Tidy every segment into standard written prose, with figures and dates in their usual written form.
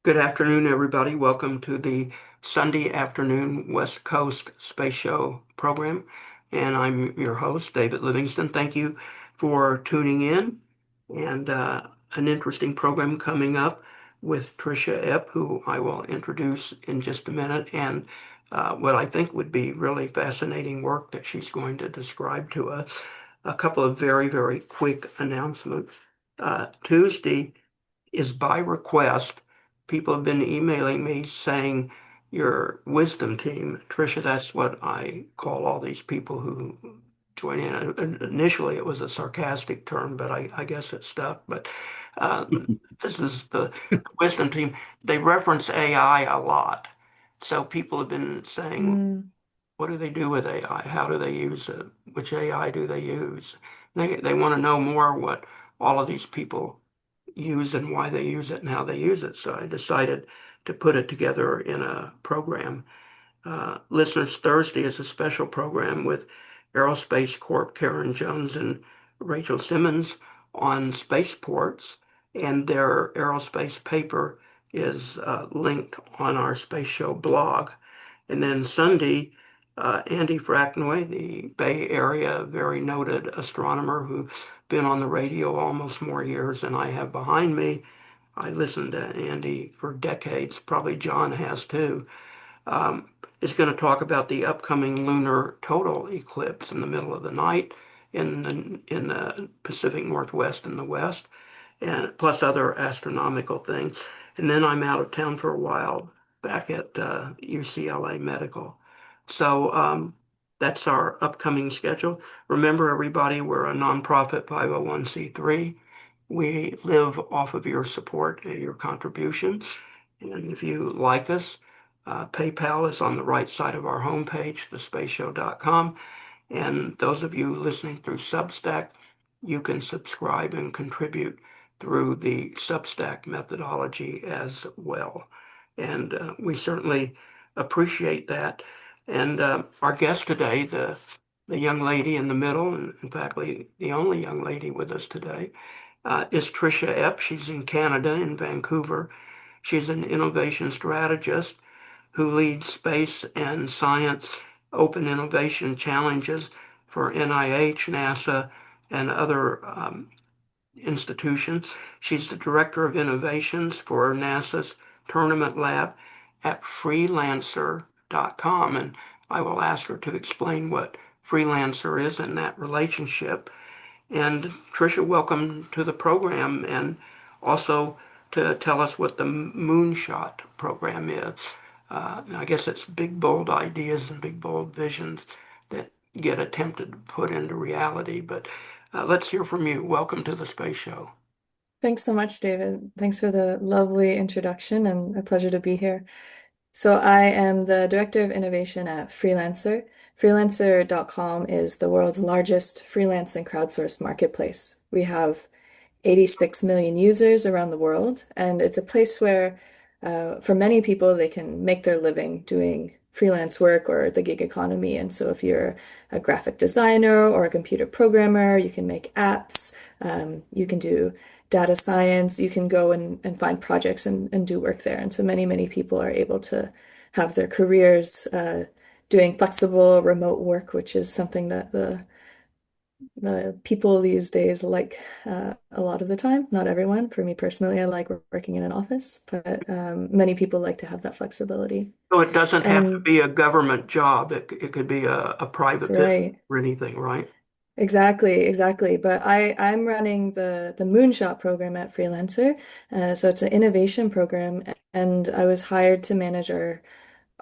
Good afternoon, everybody. Welcome to the Sunday afternoon West Coast Space Show program. And I'm your host, David Livingston. Thank you for tuning in. And an interesting program coming up with Trisha Epp, who I will introduce in just a minute, and what I think would be really fascinating work that she's going to describe to us. A couple of very, very quick announcements. Tuesday is by request. People have been emailing me saying your wisdom team, Trisha, that's what I call all these people who join in. Initially, it was a sarcastic term, but I guess it stuck. But uh, this is the wisdom team. They reference AI a lot. So people have been saying, Mm, what do they do with AI? How do they use it? Which AI do they use? They want to know more what all of these people use and why they use it and how they use it. So I decided to put it together in a program. Listeners Thursday is a special program with Aerospace Corp. Karen Jones and Rachel Simmons on spaceports, and their aerospace paper is linked on our Space Show blog. And then Sunday, Andy Fracknoy, the Bay Area very noted astronomer who's been on the radio almost more years than I have behind me. I listened to Andy for decades, probably John has too. Um, is going to talk about the upcoming lunar total eclipse in the middle of the night in the Pacific Northwest and the West, and plus other astronomical things. And then I'm out of town for a while back at UCLA Medical. So that's our upcoming schedule. Remember, everybody, we're a nonprofit 501(c)(3). We live off of your support and your contributions. And if you like us, PayPal is on the right side of our homepage, thespaceshow.com. And those of you listening through Substack, you can subscribe and contribute through the Substack methodology as well. And we certainly appreciate that. And our guest today, the young lady in the middle, and in fact, the only young lady with us today, is Trisha Epp. She's in Canada, in Vancouver. She's an innovation strategist who leads space and science open innovation challenges for NIH, NASA, and other institutions. She's the director of innovations for NASA's Tournament Lab at Freelancer.com. And I will ask her to explain what Freelancer is in that relationship. And Tricia, welcome to the program, and also to tell us what the Moonshot program is. I guess it's big, bold ideas and big, bold visions that get attempted to put into reality. But let's hear from you. Welcome to the Space Show. Thanks so much, David. Thanks for the lovely introduction and a pleasure to be here. So I am the Director of Innovation at Freelancer. Freelancer.com is the world's largest freelance and crowdsourced marketplace. We have 86 million users around the world, and it's a place where, for many people, they can make their living doing freelance work or the gig economy. And so, if you're a graphic designer or a computer programmer, you can make apps, you can do data science, you can go and find projects and do work there. And so, many people are able to have their careers doing flexible remote work, which is something that the people these days like a lot of the time. Not everyone. For me personally, I like working in an office, but many people like to have that flexibility. So it doesn't have to And be a government job. It could be a that's private business right. or anything, right? Exactly. But I'm running the Moonshot program at Freelancer. So it's an innovation program, and I was hired to manage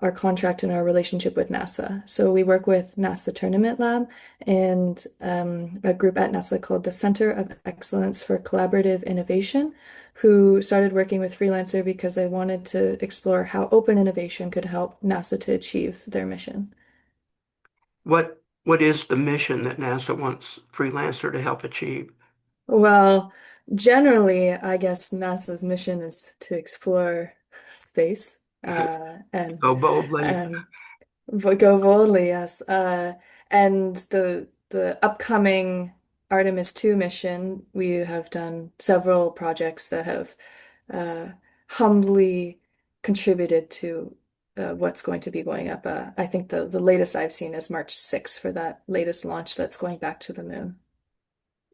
our contract and our relationship with NASA. So we work with NASA Tournament Lab and a group at NASA called the Center of Excellence for Collaborative Innovation, who started working with Freelancer because they wanted to explore how open innovation could help NASA to achieve their mission. What is the mission that NASA wants Freelancer to help achieve? Well, generally, I guess NASA's mission is to explore space Go boldly. and go boldly, yes. And the upcoming Artemis 2 mission, we have done several projects that have uh, humbly contributed to what's going to be going up. I think the latest I've seen is March 6th for that latest launch that's going back to the moon.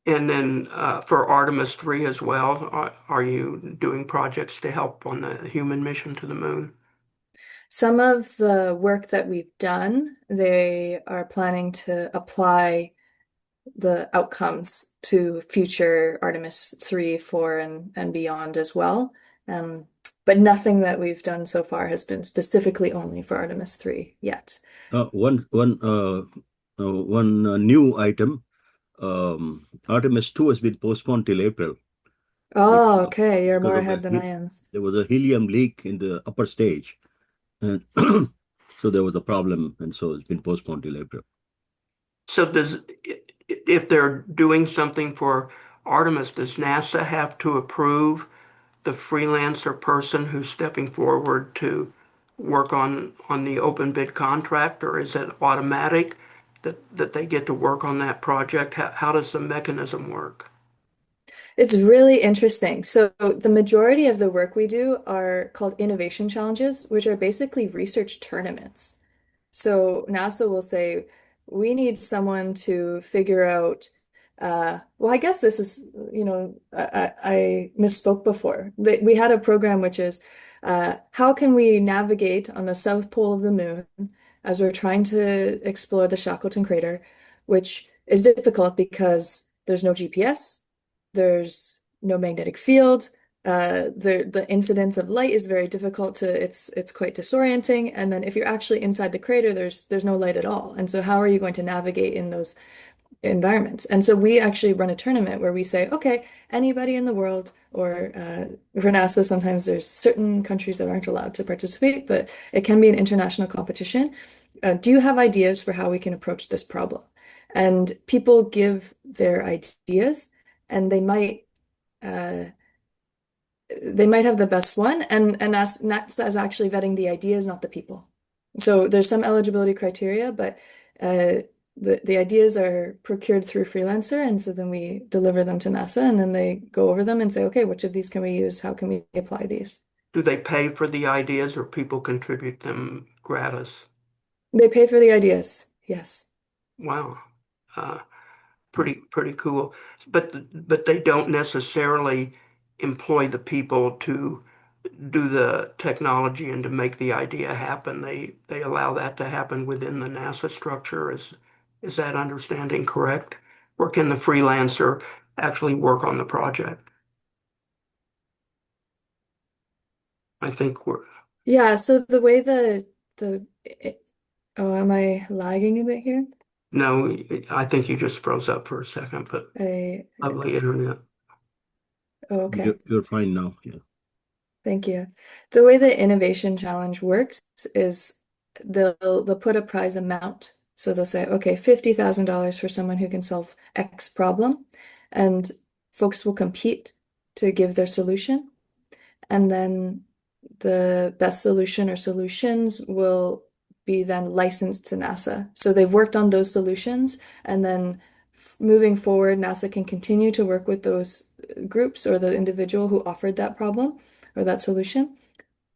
And then for Artemis 3 as well, are you doing projects to help on the human mission to the moon? Some of the work that we've done, they are planning to apply the outcomes to future Artemis 3, 4, and beyond as well. Um, but nothing that we've done so far has been specifically only for Artemis 3 yet. One new item. Artemis 2 has been postponed till April Oh, because okay. You're because more of ahead than I am. there was a helium leak in the upper stage, and so there was a problem, and so it's been postponed till April. So if they're doing something for Artemis, does NASA have to approve the freelancer person who's stepping forward to work on the open bid contract, or is it automatic that they get to work on that project? How does the mechanism work? It's really interesting. So the majority of the work we do are called innovation challenges, which are basically research tournaments. So NASA will say, we need someone to figure out, well, I guess this is, I misspoke before. We had a program which is, how can we navigate on the south pole of the moon as we're trying to explore the Shackleton crater, which is difficult because there's no GPS, there's no magnetic field. The incidence of light is very difficult to it's quite disorienting. And then if you're actually inside the crater, there's no light at all. And so how are you going to navigate in those environments? And so we actually run a tournament where we say, okay, anybody in the world, or for NASA, sometimes there's certain countries that aren't allowed to participate, but it can be an international competition. Do you have ideas for how we can approach this problem? And people give their ideas, and uh, they might have the best one, and NASA is actually vetting the ideas, not the people. So there's some eligibility criteria, but the ideas are procured through Freelancer, and so then we deliver them to NASA, and then they go over them and say, okay, which of these can we use? How can we apply these? Do they pay for the ideas or people contribute them gratis? They pay for the ideas. Yes. Wow. Uh, pretty cool. But they don't necessarily employ the people to do the technology and to make the idea happen. They allow that to happen within the NASA structure. Is that understanding correct? Or can the freelancer actually work on the project? I think we're Yeah, so the way oh, am I lagging a bit here? no, I think you just froze up for a second, but I lovely internet. oh, You're, okay. you're fine now. Yeah. Thank you. The way the innovation challenge works is they'll put a prize amount. So they'll say, okay, $50,000 for someone who can solve X problem, and folks will compete to give their solution, and then the best solution or solutions will be then licensed to NASA. So they've worked on those solutions, and then moving forward, NASA can continue to work with those groups or the individual who offered that problem or that solution,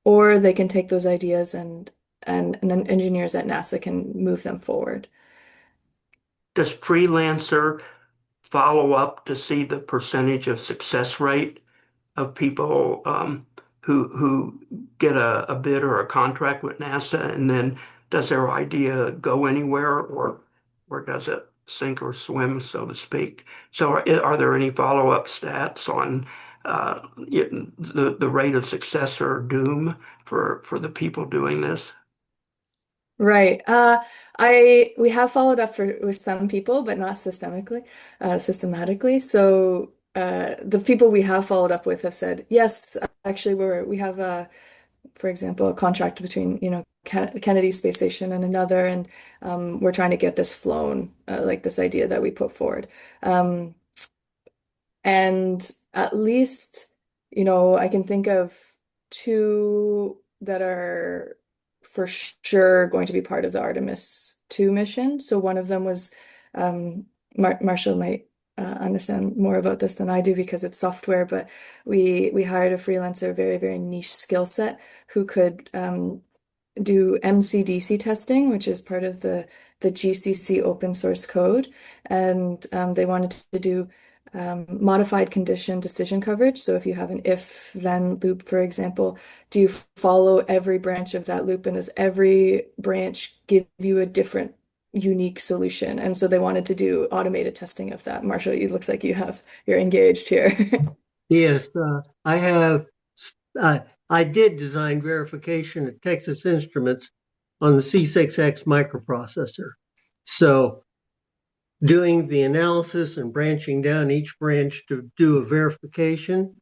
or they can take those ideas and then engineers at NASA can move them forward. Does freelancer follow up to see the percentage of success rate of people who get a bid or a contract with NASA, and then does their idea go anywhere, or does it sink or swim, so to speak? So are there any follow-up stats on the rate of success or doom for the people doing this? Right. We have followed up with some people, but not systematically. So the people we have followed up with have said, yes, actually we have for example, a contract between, Kennedy Space Station and another, and we're trying to get this flown, like this idea that we put forward. Um, and at least, I can think of two that are for sure going to be part of the Artemis 2 mission. So one of them was Marshall might understand more about this than I do because it's software, but we hired a freelancer, very, very niche skill set who could do MCDC testing, which is part of the GCC open source code, and they wanted to do modified condition decision coverage. So if you have an if-then loop, for example, do you follow every branch of that loop, and does every branch give you a different unique solution? And so they wanted to do automated testing of that. Marshall, it looks like you're engaged here. Yes, I have. Uh, I did design verification at Texas Instruments on the C6X microprocessor. So doing the analysis and branching down each branch to do a verification,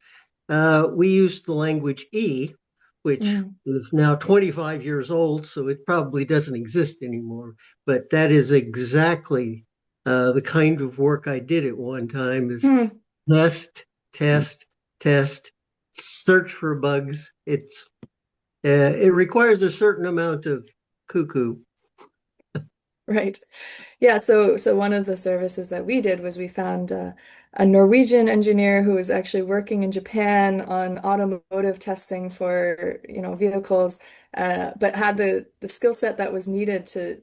we used the language E, which Mm, is now 25 years old, so it probably doesn't exist anymore. But that is exactly the kind of work I did at one time is hmm, test, test, test, search for bugs. It requires a certain amount of cuckoo. right. Yeah, so one of the services that we did was we found a Norwegian engineer who was actually working in Japan on automotive testing for, vehicles, but had the skill set that was needed to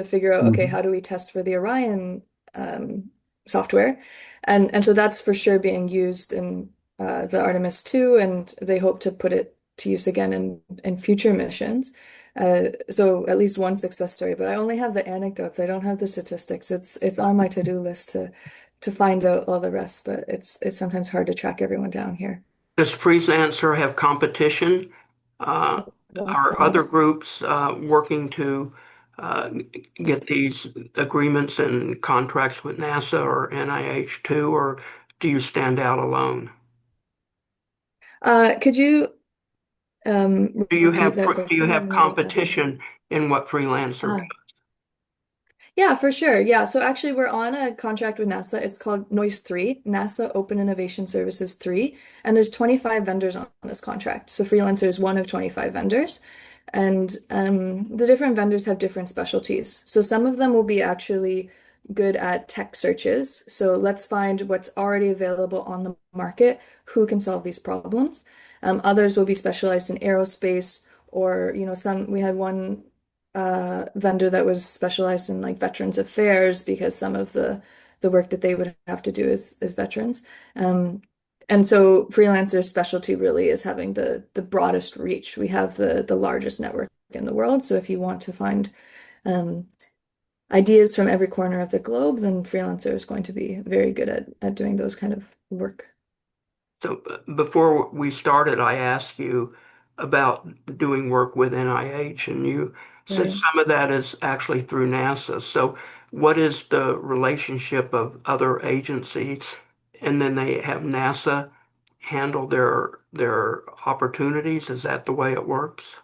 figure out, okay, Mhm. how do we test for the Orion um, software? And so that's for sure being used in the Artemis 2, and they hope to put it to use again in future missions. So at least one success story, but I only have the anecdotes. I don't have the statistics. It's on my to-do list to find out all the rest, but it's sometimes hard to track everyone down here. Does Freelancer have competition? Uh, Wants to are know. other groups working to uh, get these agreements and contracts with NASA or NIH too, or do you stand out alone? Could you repeat that Do you question? have I'm not having. competition in what Freelancer Ah, yeah, for sure. Yeah. So actually, we're on a contract with NASA. It's called NOIS 3, NASA Open Innovation Services 3. And there's 25 vendors on this contract. So Freelancer is one of 25 vendors. And the different vendors have different specialties. So some of them will be actually good at tech searches. So let's find what's already available on the market, who can solve these problems. Others will be specialized in aerospace or, we had one vendor that was specialized in like Veterans Affairs because some of the work that they would have to do is veterans. Um, and so freelancer specialty really is having the broadest reach. We have the largest network in the world. So if you want to find um, ideas from every corner of the globe, then freelancer is going to be very good at doing those kind of work. So before we started, I asked you about doing work with NIH, and you said Right. some of that is actually through NASA. So what is the relationship of other agencies? And then they have NASA handle their opportunities. Is that the way it works?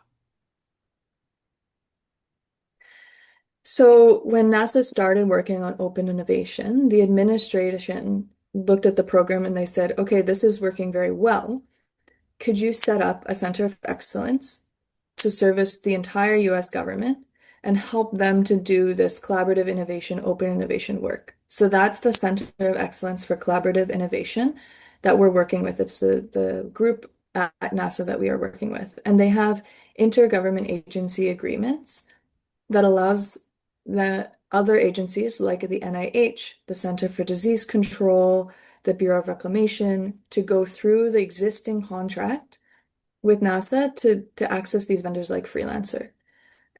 So when NASA started working on open innovation, the administration looked at the program and they said, okay, this is working very well. Could you set up a center of excellence to service the entire US government and help them to do this collaborative innovation, open innovation work? So that's the Center of Excellence for Collaborative Innovation that we're working with. It's the group at NASA that we are working with. And they have intergovernment agency agreements that allows the other agencies like the NIH, the Center for Disease Control, the Bureau of Reclamation to go through the existing contract with NASA to access these vendors like Freelancer.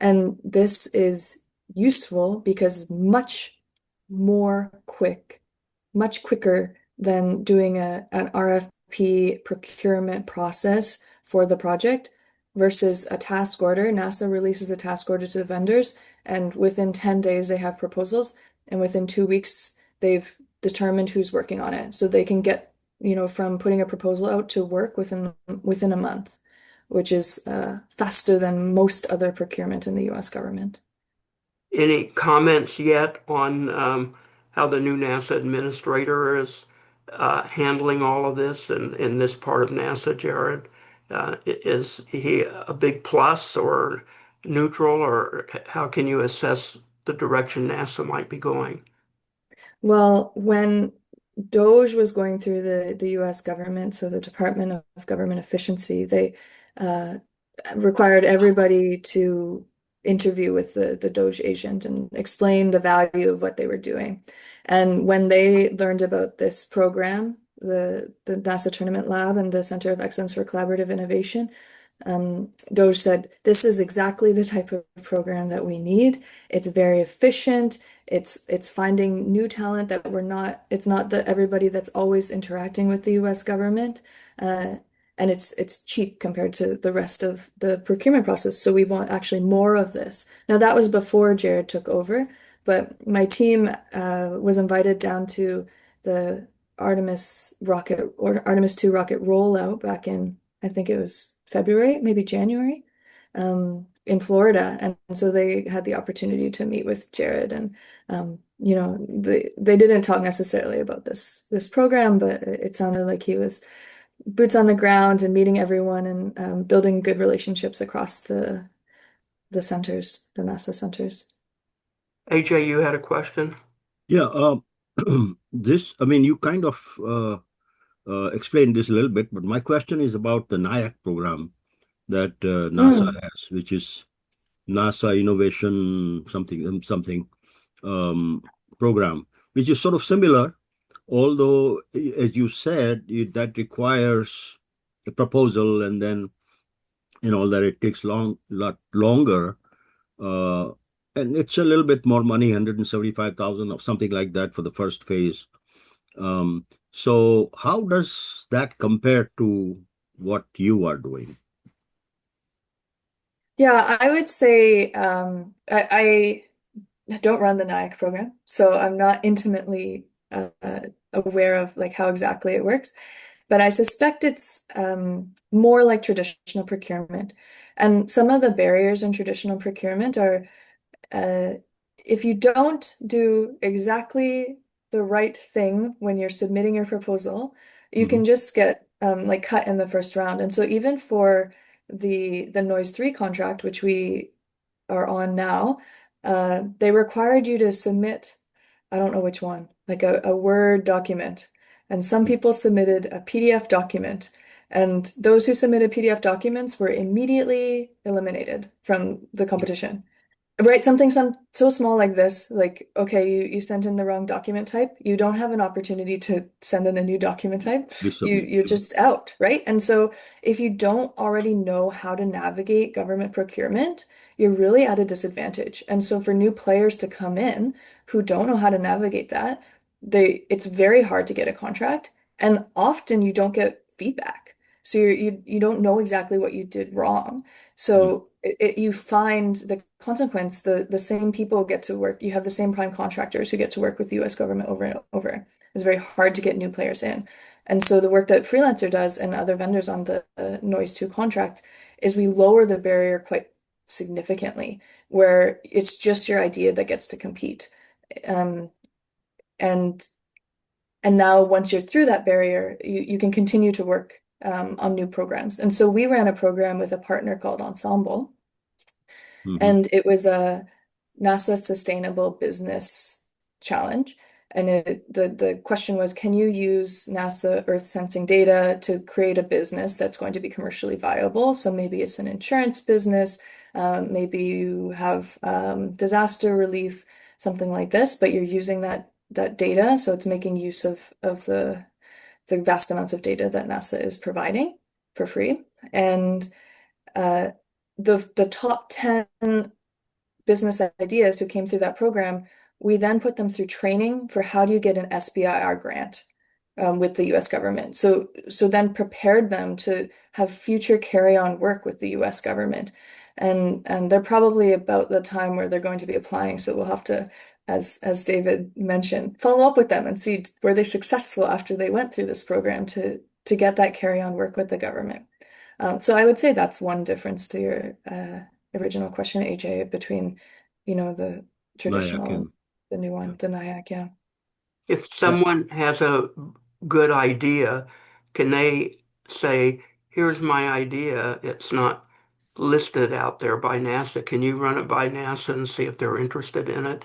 And this is useful because much quicker than doing an RFP procurement process for the project versus a task order. NASA releases a task order to the vendors, and within 10 days they have proposals, and within 2 weeks they've determined who's working on it. So they can get, from putting a proposal out to work within a month, which is faster than most other procurement in the US government. Any comments yet on how the new NASA administrator is handling all of this and in this part of NASA, Jared? Is he a big plus or neutral, or how can you assess the direction NASA might be going? Well, when DOGE was going through the US government, so the Department of Government Efficiency, they uh, required everybody to interview with the DOGE agent and explain the value of what they were doing. And when they learned about this program, the NASA Tournament Lab and the Center of Excellence for Collaborative Innovation, DOGE said, this is exactly the type of program that we need. It's very efficient. It's finding new talent that it's not the everybody that's always interacting with the US government. Uh, and it's cheap compared to the rest of the procurement process. So we want actually more of this. Now that was before Jared took over, but my team was invited down to the Artemis rocket or Artemis 2 rocket rollout back in, I think it was February, maybe January, in Florida. And so they had the opportunity to meet with Jared and they didn't talk necessarily about this program, but it sounded like he was boots on the ground and meeting everyone and building good relationships across the centers, the NASA centers. AJ, you had a question? Yeah, I mean, you kind of explained this a little bit, but my question is about the NIAC program that NASA Mm. has, which is NASA Innovation something um, program, which is sort of similar, although, as you said, that requires a proposal and then all that it takes lot longer. Uh, and it's a little bit more money, 175,000 or something like that for the first phase. So how does that compare to what you are doing? Yeah, I would say I don't run the NIAC program, so I'm not intimately aware of like how exactly it works. But I suspect it's more like traditional procurement. And some of the barriers in traditional procurement are uh, if you don't do exactly the right thing when you're submitting your proposal, you Hmm. can just get like cut in the first round. And so even for the Noise 3 contract, which we are on now, they required you to submit, I don't know which one, like a Word document. And some people submitted a PDF document. And those who submitted PDF documents were immediately eliminated from the competition. Right, something so small like this, like, okay, you sent in the wrong document type, you don't have an opportunity to send in a new document type. Resubmit. You're just out, right? And so if you don't already know how to navigate government procurement, you're really at a disadvantage. And so for new players to come in who don't know how to navigate that, it's very hard to get a contract, and often you don't get feedback. So you don't know exactly what you did wrong. Yeah. So you find the consequence, the same people get to work. You have the same prime contractors who get to work with the US government over and over. It's very hard to get new players in. And so the work that Freelancer does and other vendors on the Noise 2 contract is we lower the barrier quite significantly, where it's just your idea that gets to compete. Um, and and now once you're through that barrier, you can continue to work on new programs. And so we ran a program with a partner called Ensemble. Hmm. And it was a NASA Sustainable Business Challenge. And the question was, can you use NASA Earth sensing data to create a business that's going to be commercially viable? So maybe it's an insurance business, maybe you have disaster relief, something like this, but you're using that data, so it's making use of the vast amounts of data that NASA is providing for free. And uh, the top 10 business ideas who came through that program, we then put them through training for how do you get an SBIR grant with the US government. So then prepared them to have future carry-on work with the US government. And they're probably about the time where they're going to be applying. So we'll have to, as David mentioned, follow up with them and see were they successful after they went through this program to get that carry-on work with the government. So I would say that's one difference to your original question, AJ, between, the NIAC traditional and and the new yeah. one, the NIAC, yeah. If Yeah. someone has a good idea, can they say, here's my idea, it's not listed out there by NASA. Can you run it by NASA and see if they're interested in it?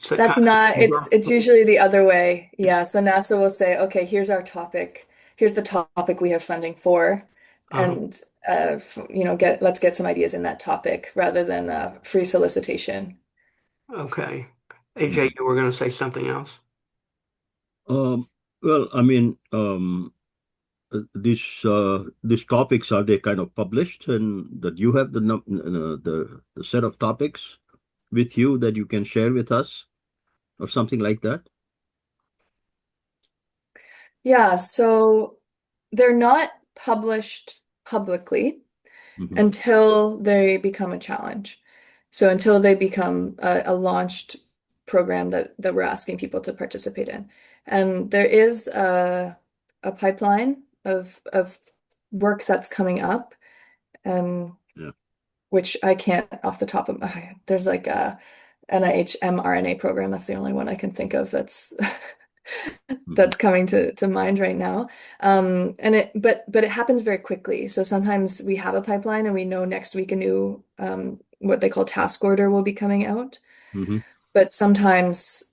So That's kind not, of, it's usually the other way. it's, Yeah. So NASA will say, okay, here's our topic. Here's the topic we have funding for. uh, And let's get some ideas in that topic rather than free solicitation. okay. AJ, Mhm. you were going to say something else? Um, well, I mean, these topics, are they kind of published, and that you have the set of topics with you that you can share with us, or something like that? Yeah, so they're not published publicly Hmm. until they become a challenge. So until they become a launched program that we're asking people to participate in. And there is a pipeline of work that's coming up, um, Yeah. which I can't off the top of my head. There's like a NIH mRNA program. That's the only one I can think of that's Hmm. that's coming to mind right now. But it happens very quickly. So sometimes we have a pipeline and we know next week a new what they call task order will be coming out. Hmm. But sometimes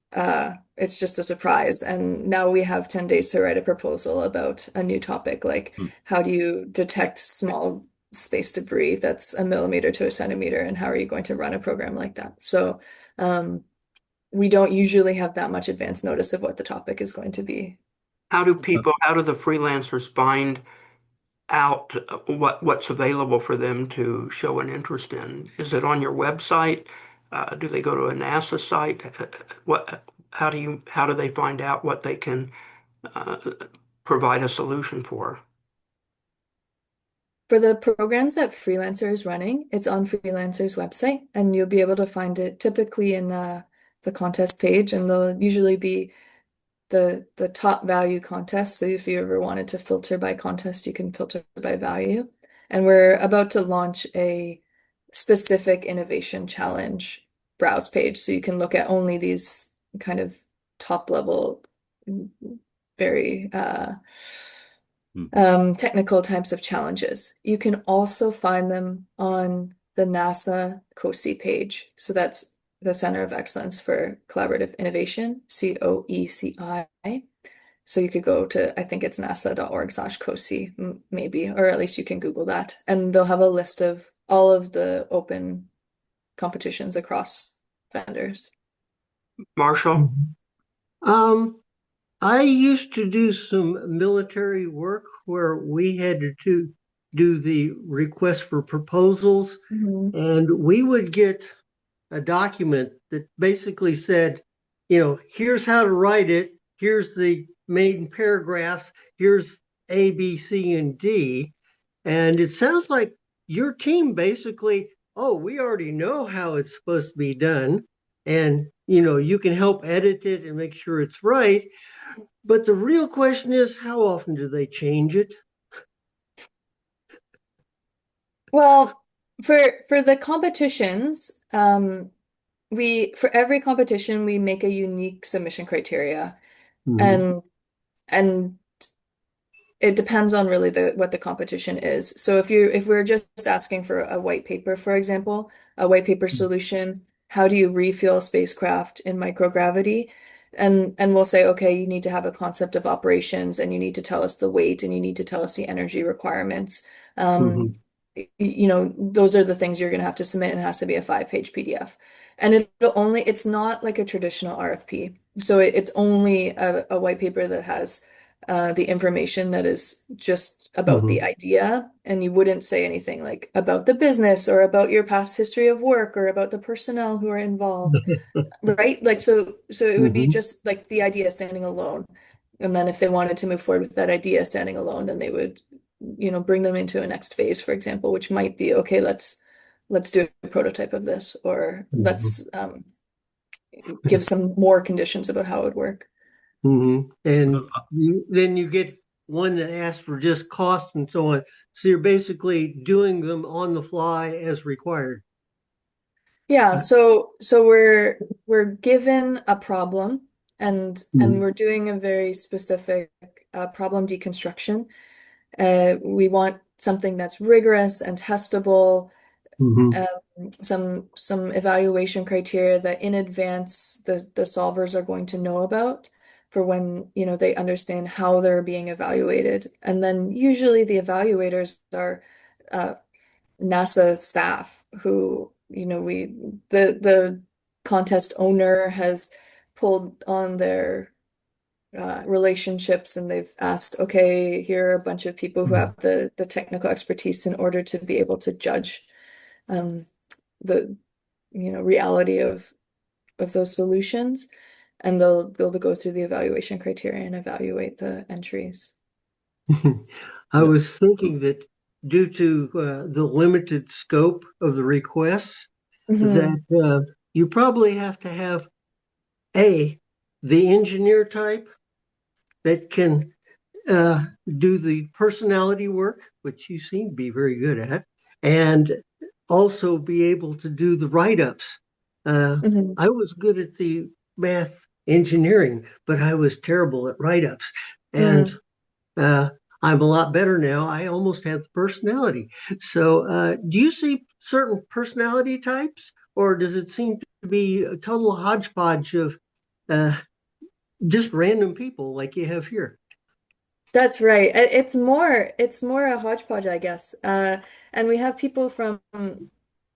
it's just a surprise. And now we have 10 days to write a proposal about a new topic, like how do you detect small space debris that's a millimeter to a centimeter, and how are you going to run a program like that? So um, we don't usually have that much advance notice of what the topic is going to be. How do the freelancers find out what's available for them to show an interest in? Is it on your website? Do they go to a NASA site? How do they find out what they can uh, provide a solution for? For the programs that Freelancer is running, it's on Freelancer's website, and you'll be able to find it typically in the contest page, and there'll usually be the top value contest. So if you ever wanted to filter by contest, you can filter by value. And we're about to launch a specific innovation challenge browse page, so you can look at only these kind of top level, very Hmm. technical types of challenges. You can also find them on the NASA COSI page. So that's the Center of Excellence for Collaborative Innovation, COECI. So you could go to, I think it's nasa.org/COSI, maybe, or at least you can Google that. And they'll have a list of all of the open competitions across vendors. Marshall? Mhm. Um, I used to do some military work where we had to do the request for proposals, Mhm. and we would get a document that basically said, here's how to write it, here's the main paragraphs, here's A, B, C, and D. And it sounds like your team basically, oh, we already know how it's supposed to be done. And, you can help edit it and make sure it's right. But the real question is, how often do they change it? Well, for the competitions, we for every competition we make a unique submission criteria, Mhm. and and it depends on really the what the competition is. So if we're just asking for a white paper, for example, a white paper solution, how do you refuel spacecraft in microgravity? And we'll say, okay, you need to have a concept of operations, and you need to tell us the weight, and you need to tell us the energy requirements. Um, Mhm. those are the things you're going to have to submit, and it has to be a 5-page PDF. And it's not like a traditional RFP. So it's only a white paper that has the information that is just about the Mhm. idea, and you wouldn't say anything like about the business or about your past history of work or about the personnel who are involved, right? Like so it would be Mhm. just like the idea standing alone. And then if they wanted to move forward with that idea standing alone, then they would, bring them into a next phase, for example, which might be, okay, let's do a prototype of this, or Mhm. let's give some more conditions about how it would work. Mhm. Well, And then you get one that asks for just cost and so on. So you're basically doing them on the fly as required. Yeah, so we're given a problem, and Mhm. we're doing a very specific problem deconstruction. We want something that's rigorous and testable, Hmm. some evaluation criteria that in advance the solvers are going to know about for when, they understand how they're being evaluated. And then usually the evaluators are uh, NASA staff who, the contest owner has pulled on their relationships and they've asked, okay, here are a bunch of people who have the technical expertise in order to be able to judge um, the reality of those solutions, and they'll be able to go through the evaluation criteria and evaluate the entries. I Yeah. was thinking that due to the limited scope of the requests, that Hmm. you probably have to have a the engineer type that can uh, do the personality work, which you seem to be very good at, and also be able to do the write-ups. Uh, Hmm. I was good at the math engineering, but I was terrible at write-ups. And Mm. uh, I'm a lot better now. I almost have the personality. So, do you see certain personality types, or does it seem to be a total hodgepodge of uh, just random people like you have here? That's right. It's more a hodgepodge, I guess. And we have people from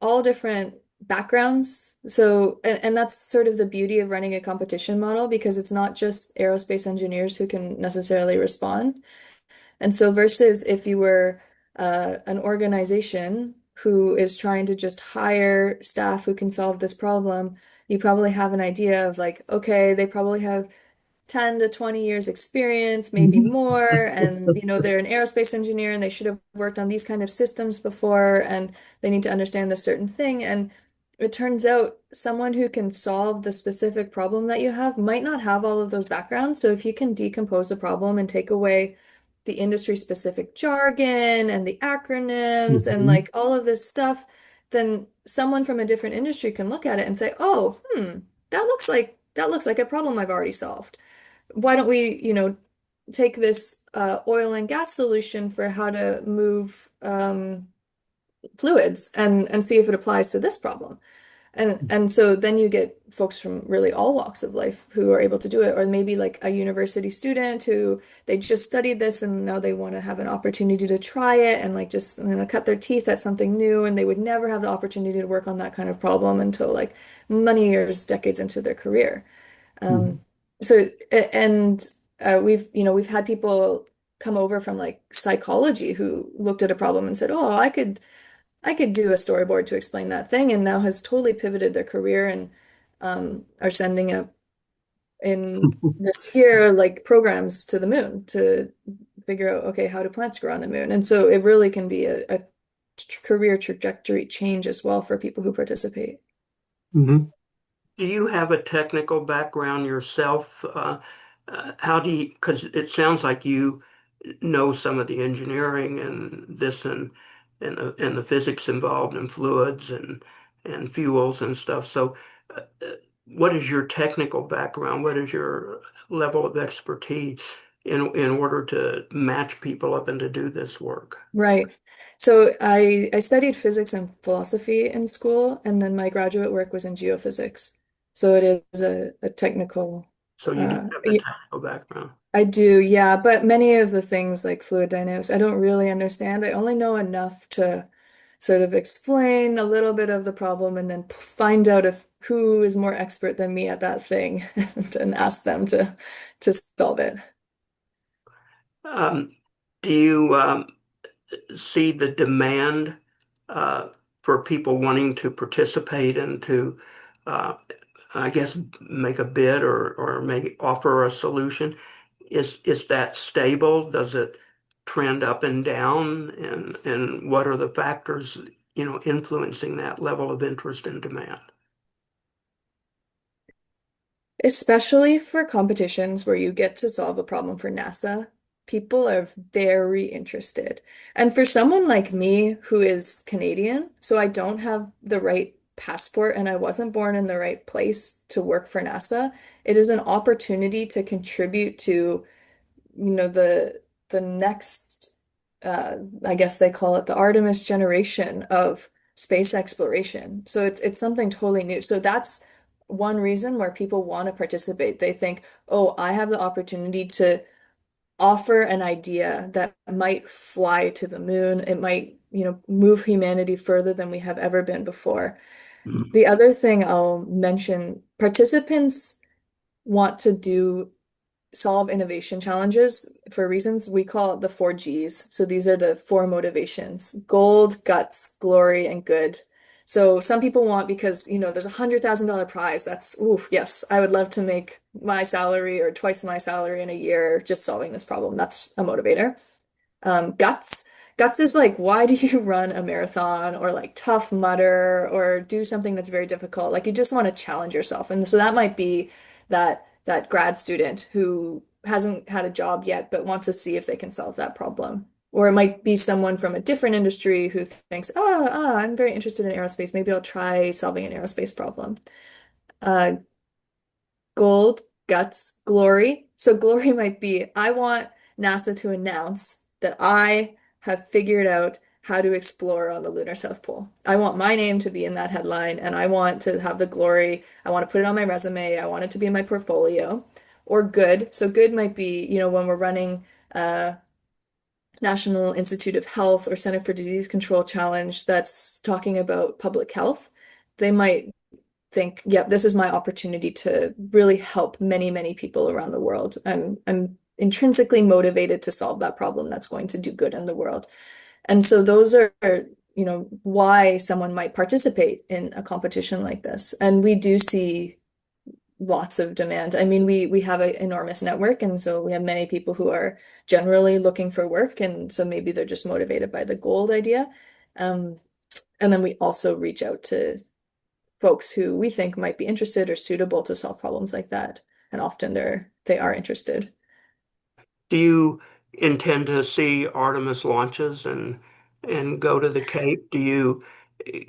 all different backgrounds. So, and that's sort of the beauty of running a competition model because it's not just aerospace engineers who can necessarily respond. And so versus if you were an organization who is trying to just hire staff who can solve this problem, you probably have an idea of like, okay, they probably have 10 to 20 years experience, maybe more, and they're an aerospace engineer and they should have worked on these kind of systems before and they need to understand this certain thing. And it turns out someone who can solve the specific problem that you have might not have all of those backgrounds. So if you can decompose the problem and take away the industry specific jargon and the acronyms and Mhm. like all of this stuff, then someone from a different industry can look at it and say, "Oh, that looks like a problem I've already solved. Why don't we, take this oil and gas solution for how to move fluids and see if it applies to this problem." And so then you get folks from really all walks of life who are able to do it, or maybe like a university student who they just studied this and now they want to have an opportunity to try it and like just cut their teeth at something new, and they would never have the opportunity to work on that kind of problem until like many years, decades into their career. Mhm. Um, and we've had people come over from like psychology who looked at a problem and said, "Oh, I could do a storyboard to explain that thing," and now has totally pivoted their career and are sending up in this year like programs to the moon to figure out, okay, how do plants grow on the moon? And so it really can be a career trajectory change as well for people who participate. Mhm. Do you have a technical background yourself? How do you, because it sounds like you know some of the engineering and this and the physics involved in fluids and fuels and stuff. So, what is your technical background? What is your level of expertise in order to match people up and to do this work? Right. So I studied physics and philosophy in school, and then my graduate work was in geophysics. So it is a technical. So you do have the Y- technical background. I do, yeah, but many of the things like fluid dynamics, I don't really understand. I only know enough to sort of explain a little bit of the problem and then find out if who is more expert than me at that thing and ask them to solve it. Um, do you see the demand uh, for people wanting to participate and to, uh, I guess, make a bid or maybe offer a solution? Is that stable? Does it trend up and down? And what are the factors, influencing that level of interest and demand? Especially for competitions where you get to solve a problem for NASA, people are very interested. And for someone like me who is Canadian, so I don't have the right passport and I wasn't born in the right place to work for NASA, it is an opportunity to contribute to, the next, I guess they call it the Artemis generation of space exploration. So it's something totally new. So that's one reason where people want to participate. They think, oh, I have the opportunity to offer an idea that might fly to the moon. It might, move humanity further than we have ever been before. The other thing I'll mention, participants want to solve innovation challenges for reasons we call it the 4 Gs. So these are the four motivations: gold, guts, glory, and good. So some people want because, there's $100,000 prize. That's, oof, yes, I would love to make my salary or twice my salary in a year just solving this problem. That's a motivator. Guts. Guts is like, why do you run a marathon or like Tough Mudder or do something that's very difficult? Like you just want to challenge yourself. And so that might be that grad student who hasn't had a job yet but wants to see if they can solve that problem. Or it might be someone from a different industry who thinks, I'm very interested in aerospace. Maybe I'll try solving an aerospace problem. Uh, Gold, guts, glory. So glory might be, I want NASA to announce that I have figured out how to explore on the lunar South Pole. I want my name to be in that headline and I want to have the glory. I want to put it on my resume. I want it to be in my portfolio. Or good. So good might be, when we're running National Institute of Health or Center for Disease Control challenge that's talking about public health. They might think, yep, this is my opportunity to really help many, many people around the world. I'm intrinsically motivated to solve that problem that's going to do good in the world. And so those are, why someone might participate in a competition like this. And we do see lots of demand. I mean, we have an enormous network, and so we have many people who are generally looking for work, and so maybe they're just motivated by the gold idea. Um, and then we also reach out to folks who we think might be interested or suitable to solve problems like that. And often they are interested. Do you intend to see Artemis launches and go to the Cape? Do you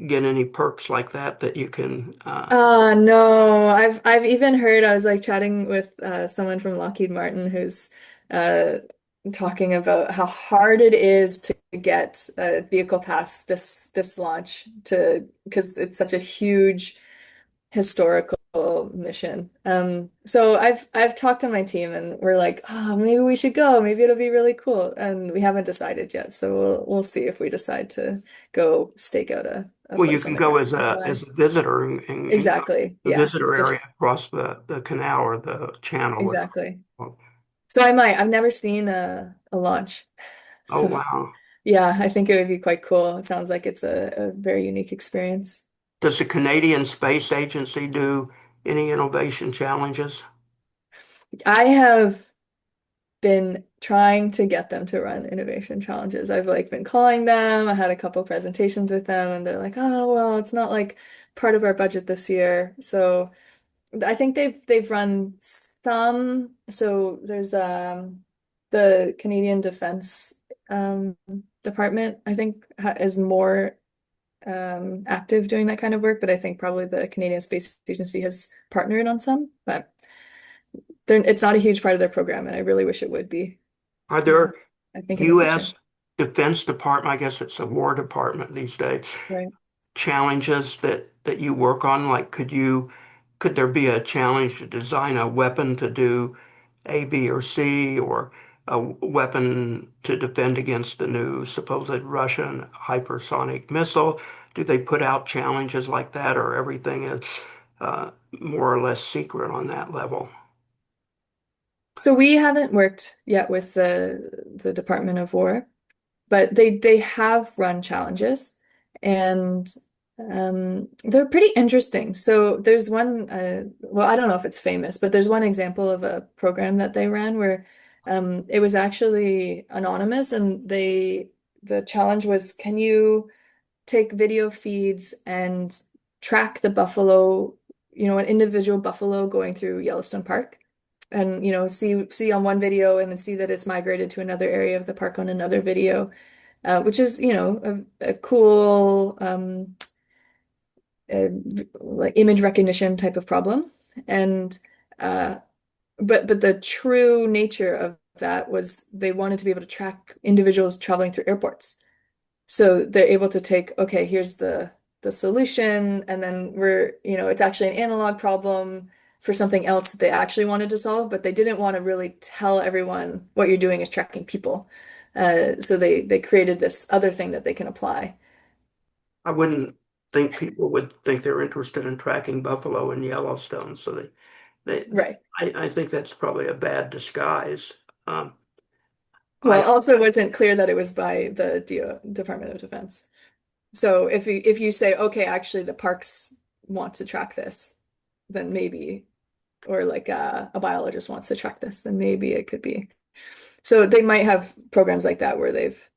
get any perks like that that you can No, I've even heard I was like chatting with someone from Lockheed Martin who's uh talking about how hard it is to get a vehicle past this launch to because it's such a huge historical mission. So I've talked to my team and we're like, oh, maybe we should go. Maybe it'll be really cool. And we haven't decided yet. So we'll see if we decide to go stake out a well, you place on can the go ground as and a fly. visitor and go to Exactly. the Yeah. visitor area Just across the canal or the channel. exactly. So I might. I've never seen a launch. Oh, So wow. yeah, I think it would be quite cool. It sounds like it's a very unique experience. Does the Canadian Space Agency do any innovation challenges? I have been trying to get them to run innovation challenges. I've like been calling them. I had a couple presentations with them and they're like, "Oh, well, it's not like part of our budget this year." So I think they've run some. So there's the Canadian Defense um Department, I think is more active doing that kind of work, but I think probably the Canadian Space Agency has partnered on some, but it's not a huge part of their program, and I really wish it would be. Are Uh, there I think in the future. U.S. Defense Department, I guess it's a War Department these days, Right. challenges that you work on? Like, could there be a challenge to design a weapon to do A, B, or C, or a weapon to defend against the new supposed Russian hypersonic missile? Do they put out challenges like that, or everything is more or less secret on that level? So we haven't worked yet with the Department of War, but they have run challenges, and they're pretty interesting. So there's one, well, I don't know if it's famous, but there's one example of a program that they ran where it was actually anonymous, and the challenge was, can you take video feeds and track the buffalo, an individual buffalo going through Yellowstone Park, and see on one video and then see that it's migrated to another area of the park on another video, which is a cool uh, like image recognition type of problem. And uh, but the true nature of that was they wanted to be able to track individuals traveling through airports. So they're able to take, okay, here's the solution, and then it's actually an analog problem for something else that they actually wanted to solve, but they didn't want to really tell everyone what you're doing is tracking people. So they created this other thing that they can apply. I wouldn't think people would think they're interested in tracking buffalo in Yellowstone. So they Right. I think that's probably a bad disguise. Um, Well, I also wasn't clear that it was by the Department of Defense. So if you say, okay, actually the parks want to track this, then maybe, or like a biologist wants to track this, then maybe it could be. So they might have programs like that where they've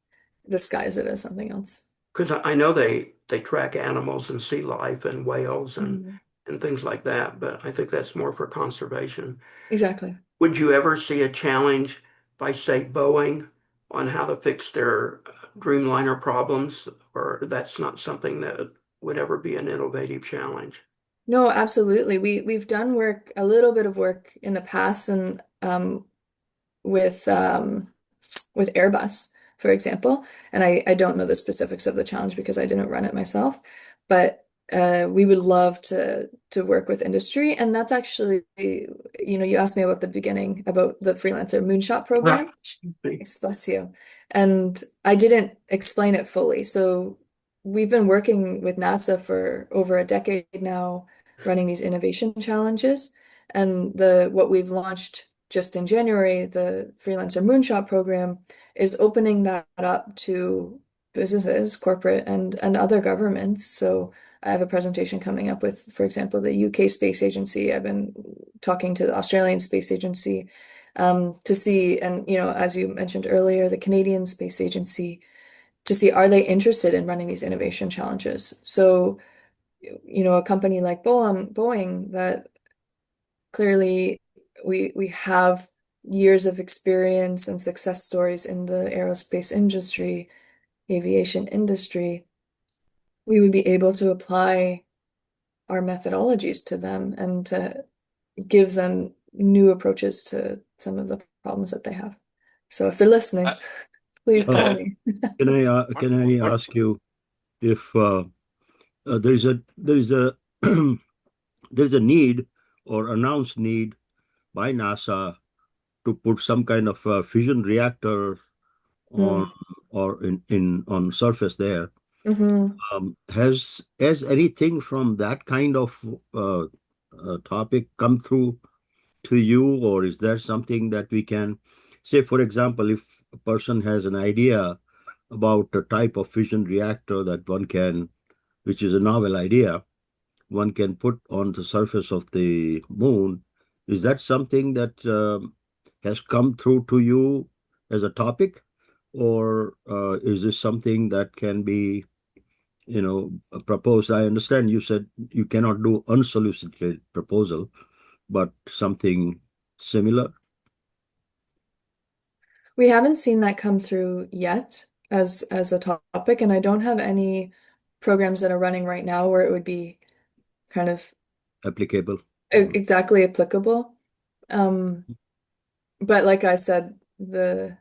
disguised it as something else. because I know they track animals and sea life and whales Mhm. and things like that, but I think that's more for conservation. Exactly. Would you ever see a challenge by, say, Boeing on how to fix their Dreamliner problems, or that's not something that would ever be an innovative challenge? No, absolutely. We've done work, a little bit of work in the past, and with with Airbus, for example. And I don't know the specifics of the challenge because I didn't run it myself, but we would love to work with industry. And that's actually, you asked me about the beginning about the freelancer moonshot Right. program. Bless you. And I didn't explain it fully. So we've been working with NASA for over a decade now, running these innovation challenges. And the what we've launched just in January, the Freelancer Moonshot program, is opening that up to businesses, corporate and other governments. So I have a presentation coming up with, for example, the UK Space Agency. I've been talking to the Australian Space Agency to see, and as you mentioned earlier, the Canadian Space Agency, to see are they interested in running these innovation challenges. So, a company like Boeing that clearly we have years of experience and success stories in the aerospace industry, aviation industry, we would be able to apply our methodologies to them and to give them new approaches to some of the problems that they have. So if they're listening, Uh, please Uh, call yeah. me. One, can I one, ask you if there is a there is a need or announced need by NASA to put some kind of fission reactor on Mm. or in on surface there. Hmm. Has anything from that kind of topic come through to you, or is there something that we can say, for example, if a person has an idea about a type of fission reactor that one can, which is a novel idea, one can put on the surface of the moon. Is that something that has come through to you as a topic, or is this something that can be, proposed? I understand you said you cannot do unsolicited proposal, but something similar. We haven't seen that come through yet as a topic, and I don't have any programs that are running right now where it would be kind of Applicable. exactly applicable. Um, but like I said,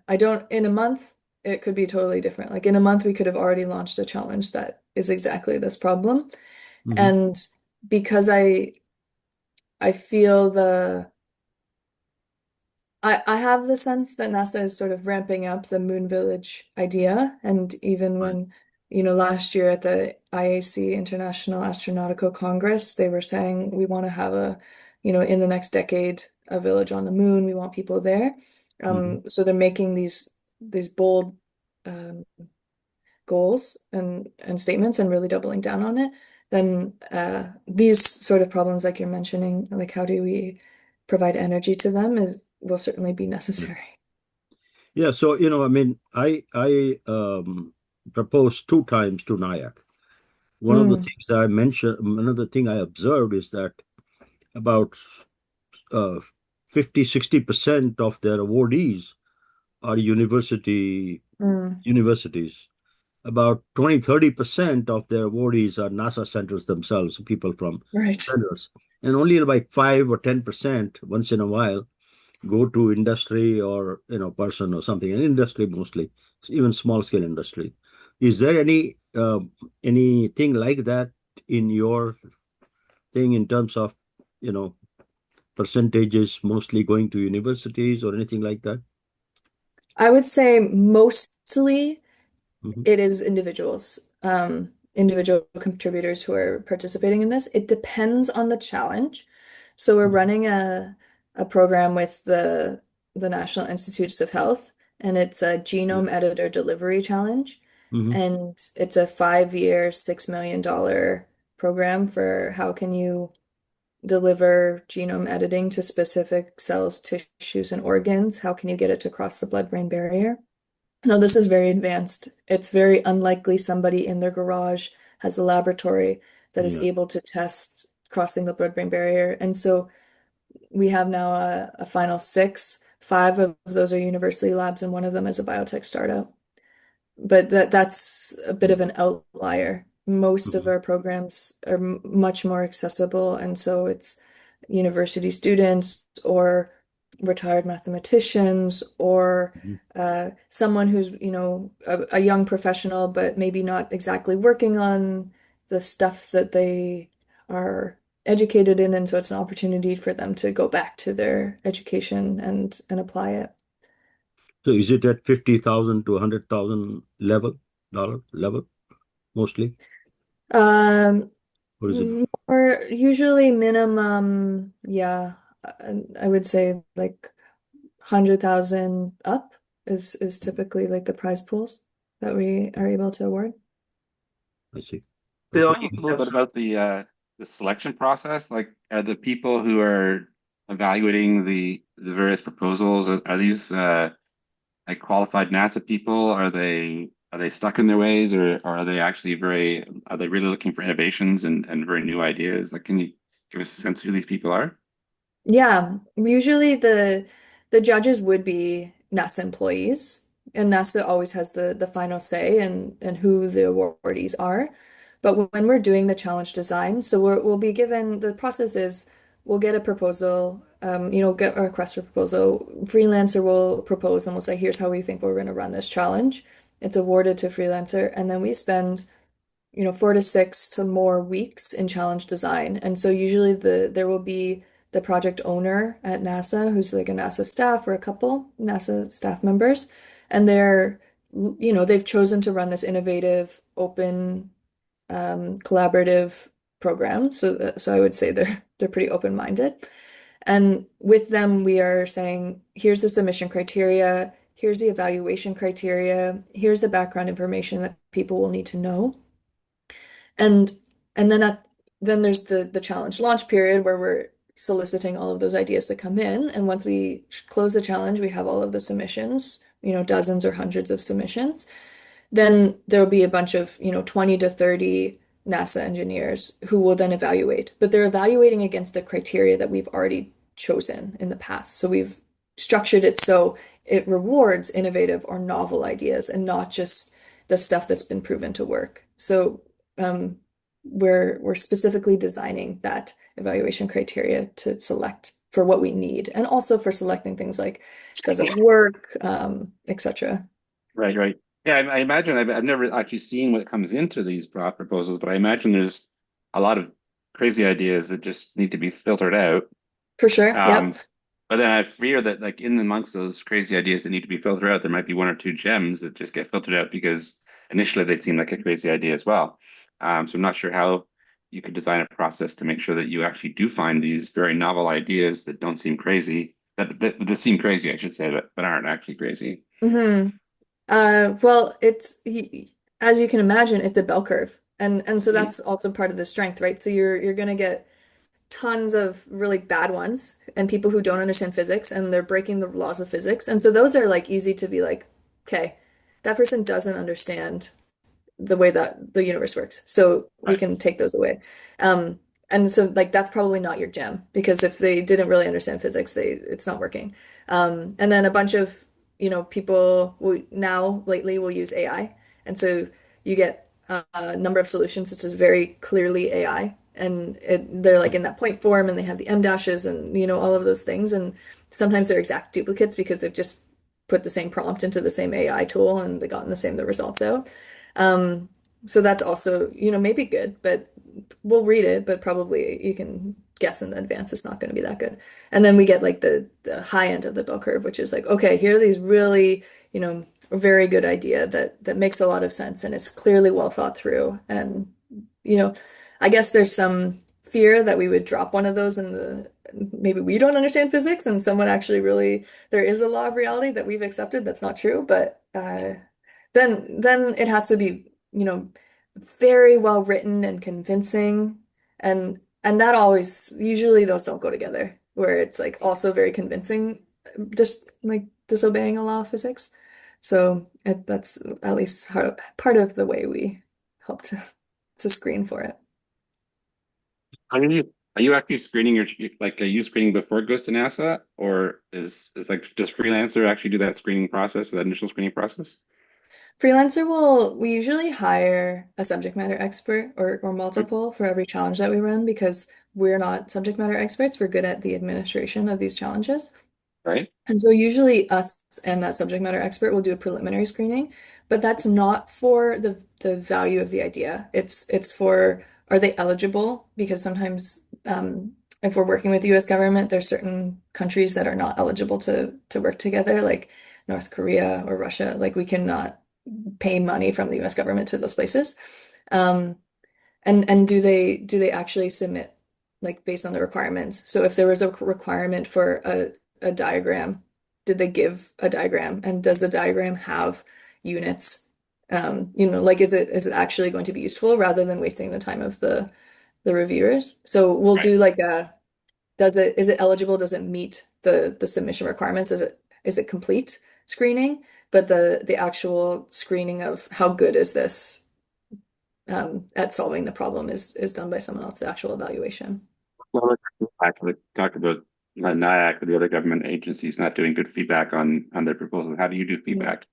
I don't in a month it could be totally different. Like in a month we could have already launched a challenge that is exactly this problem. Mm-hmm. And because I feel I have the sense that NASA is sort of ramping up the Moon Village idea. And even Right. when, last year at the IAC International Astronautical Congress, they were saying we want to have in the next decade, a village on the moon. We want people there. Mm-hmm. So they're making these bold um, goals and statements and really doubling down on it. Then these sort of problems, like you're mentioning, like how do we provide energy to them, is will certainly be necessary. Yeah. So, I mean, I proposed two times to NIAC. One of the Mm, things that I mentioned, another thing I observed is that about uh, 50-60% of their awardees are mm, universities. About 20-30% of their awardees are NASA centers themselves, people from right. centers. And only like 5 or 10% once in a while go to industry or person or something, and industry mostly, even small scale industry. Is there anything like that in your thing in terms of, you know, percentages mostly going to universities or anything like that? I would say mostly Hmm. it is individuals, individual contributors who are participating in this. It depends on the challenge. So we're running a program with the National Institutes of Health, and it's a Yeah. genome editor delivery challenge. Hmm. And it's a 5-year, $6 million program for how can you deliver genome editing to specific cells, tissues, and organs? How can you get it to cross the blood-brain barrier? No, this is very advanced. It's very unlikely somebody in their garage has a laboratory that is Yeah. able to test crossing the blood-brain barrier. And so we have now a final six. Five of those are university labs, and one of them is a biotech startup. But that's a bit of Hmm. an outlier. Most of Hmm. our programs are much more accessible, and so it's university students or retired mathematicians or Hmm. someone who's, a young professional, but maybe not exactly working on the stuff that they are educated in, and so it's an opportunity for them to go back to their education and apply it. So is it at 50,000 to 100,000 dollar level mostly? Um, Or is it, Or usually minimum, yeah, I would say like 100,000 up is typically like the prize pools that we are able to award. I see. Bill, Okay. you A can little bit have about the selection process. Like, are the people who are evaluating the various proposals, are these like qualified NASA people? Are they stuck in their ways, or are they actually are they really looking for innovations and very new ideas? Like, can you give us a sense of who these people are? Yeah, usually the judges would be NASA employees, and NASA always has the final say and who the awardees are. But when we're doing the challenge design, so we'll be given the process is we'll get a proposal, get a request for proposal. Freelancer will propose and we'll say, here's how we think we're going to run this challenge. It's awarded to Freelancer, and then we spend 4 to 6 to more weeks in challenge design. And so usually there will be the project owner at NASA who's like a NASA staff or a couple NASA staff members, and they've chosen to run this innovative, open, collaborative program. So I would say they're pretty open-minded. And with them, we are saying, here's the submission criteria, here's the evaluation criteria, here's the background information that people will need to know. And and then there's the challenge launch period where we're soliciting all of those ideas to come in. And once we close the challenge, we have all of the submissions, dozens or hundreds of submissions. Then there'll be a bunch of, 20 to 30 NASA engineers who will then evaluate. But they're evaluating against the criteria that we've already chosen in the past. So we've structured it so it rewards innovative or novel ideas and not just the stuff that's been proven to work. So um, we're specifically designing that evaluation criteria to select for what we need, and also for selecting things like does it work, etc. Right, right. Yeah, I imagine I've never actually seen what comes into these proposals, but I imagine there's a lot of crazy ideas that just need to be filtered out. For sure. Yep. Um, but then I fear that, like, in amongst those crazy ideas that need to be filtered out, there might be one or two gems that just get filtered out because initially they seem like a crazy idea as well. So I'm not sure how you could design a process to make sure that you actually do find these very novel ideas that don't seem crazy, that seem crazy, I should say, but aren't actually crazy. hmm well, as you can imagine, it's a bell curve. And so Mm. that's also part of the strength, right? So you're gonna get tons of really bad ones and people who don't understand physics and they're breaking the laws of physics. And so those are like easy to be like, okay, that person doesn't understand the way that the universe works. So we Right. can take those away. Um, and so like that's probably not your gem because if they didn't really understand physics, it's not working. And then a bunch of, people will now lately will use AI. And so you get a number of solutions that is very clearly AI. And they're like in that point form and they have the M dashes and, all of those things. And sometimes they're exact duplicates because they've just put the same prompt into the same AI tool and they gotten the results out. Um, so that's also, maybe good, but we'll read it, but probably you can guess in advance it's not going to be that good. And then we get like the high end of the bell curve, which is like, okay, here are these really, a very good idea that makes a lot of sense and it's clearly well thought through. And, you know, I guess there's some fear that we would drop one of those in the maybe we don't understand physics and someone actually really there is a law of reality that we've accepted that's not true, but then it has to be, very well written and convincing and that always usually those don't go together where it's like also very convincing just like disobeying a law of physics. So that's at least part of the way we hope to screen for it. Are you actually screening like are you screening before it goes to NASA, or is like does Freelancer actually do that screening process, that initial screening process? We usually hire a subject matter expert or multiple for every challenge that we run because we're not subject matter experts. We're good at the administration of these challenges. Right? And so usually us and that subject matter expert will do a preliminary screening, but that's not for the value of the idea. It's for are they eligible? Because sometimes if we're working with the US government, there's certain countries that are not eligible to work together, like North Korea or Russia. Like we cannot pay money from the US government to those places. Um, and do they actually submit like based on the requirements? So if there was a requirement for a diagram, did they give a diagram? And does the diagram have units? Like is it actually going to be useful rather than wasting the time of the reviewers? So we'll Right. do like is it eligible? Does it meet the submission requirements? Is it complete screening? But the actual screening of how good is this at solving the problem is done by someone else, the actual evaluation. Well, like talk about NIAC or the other government agencies not doing good feedback on their proposal. How do you do Mm. feedback?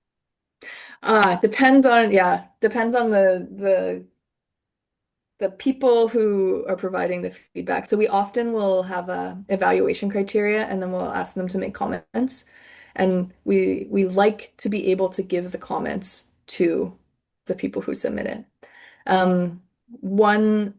Depends on the people who are providing the feedback. So we often will have a evaluation criteria and then we'll ask them to make comments. And we like to be able to give the comments to the people who submit it. One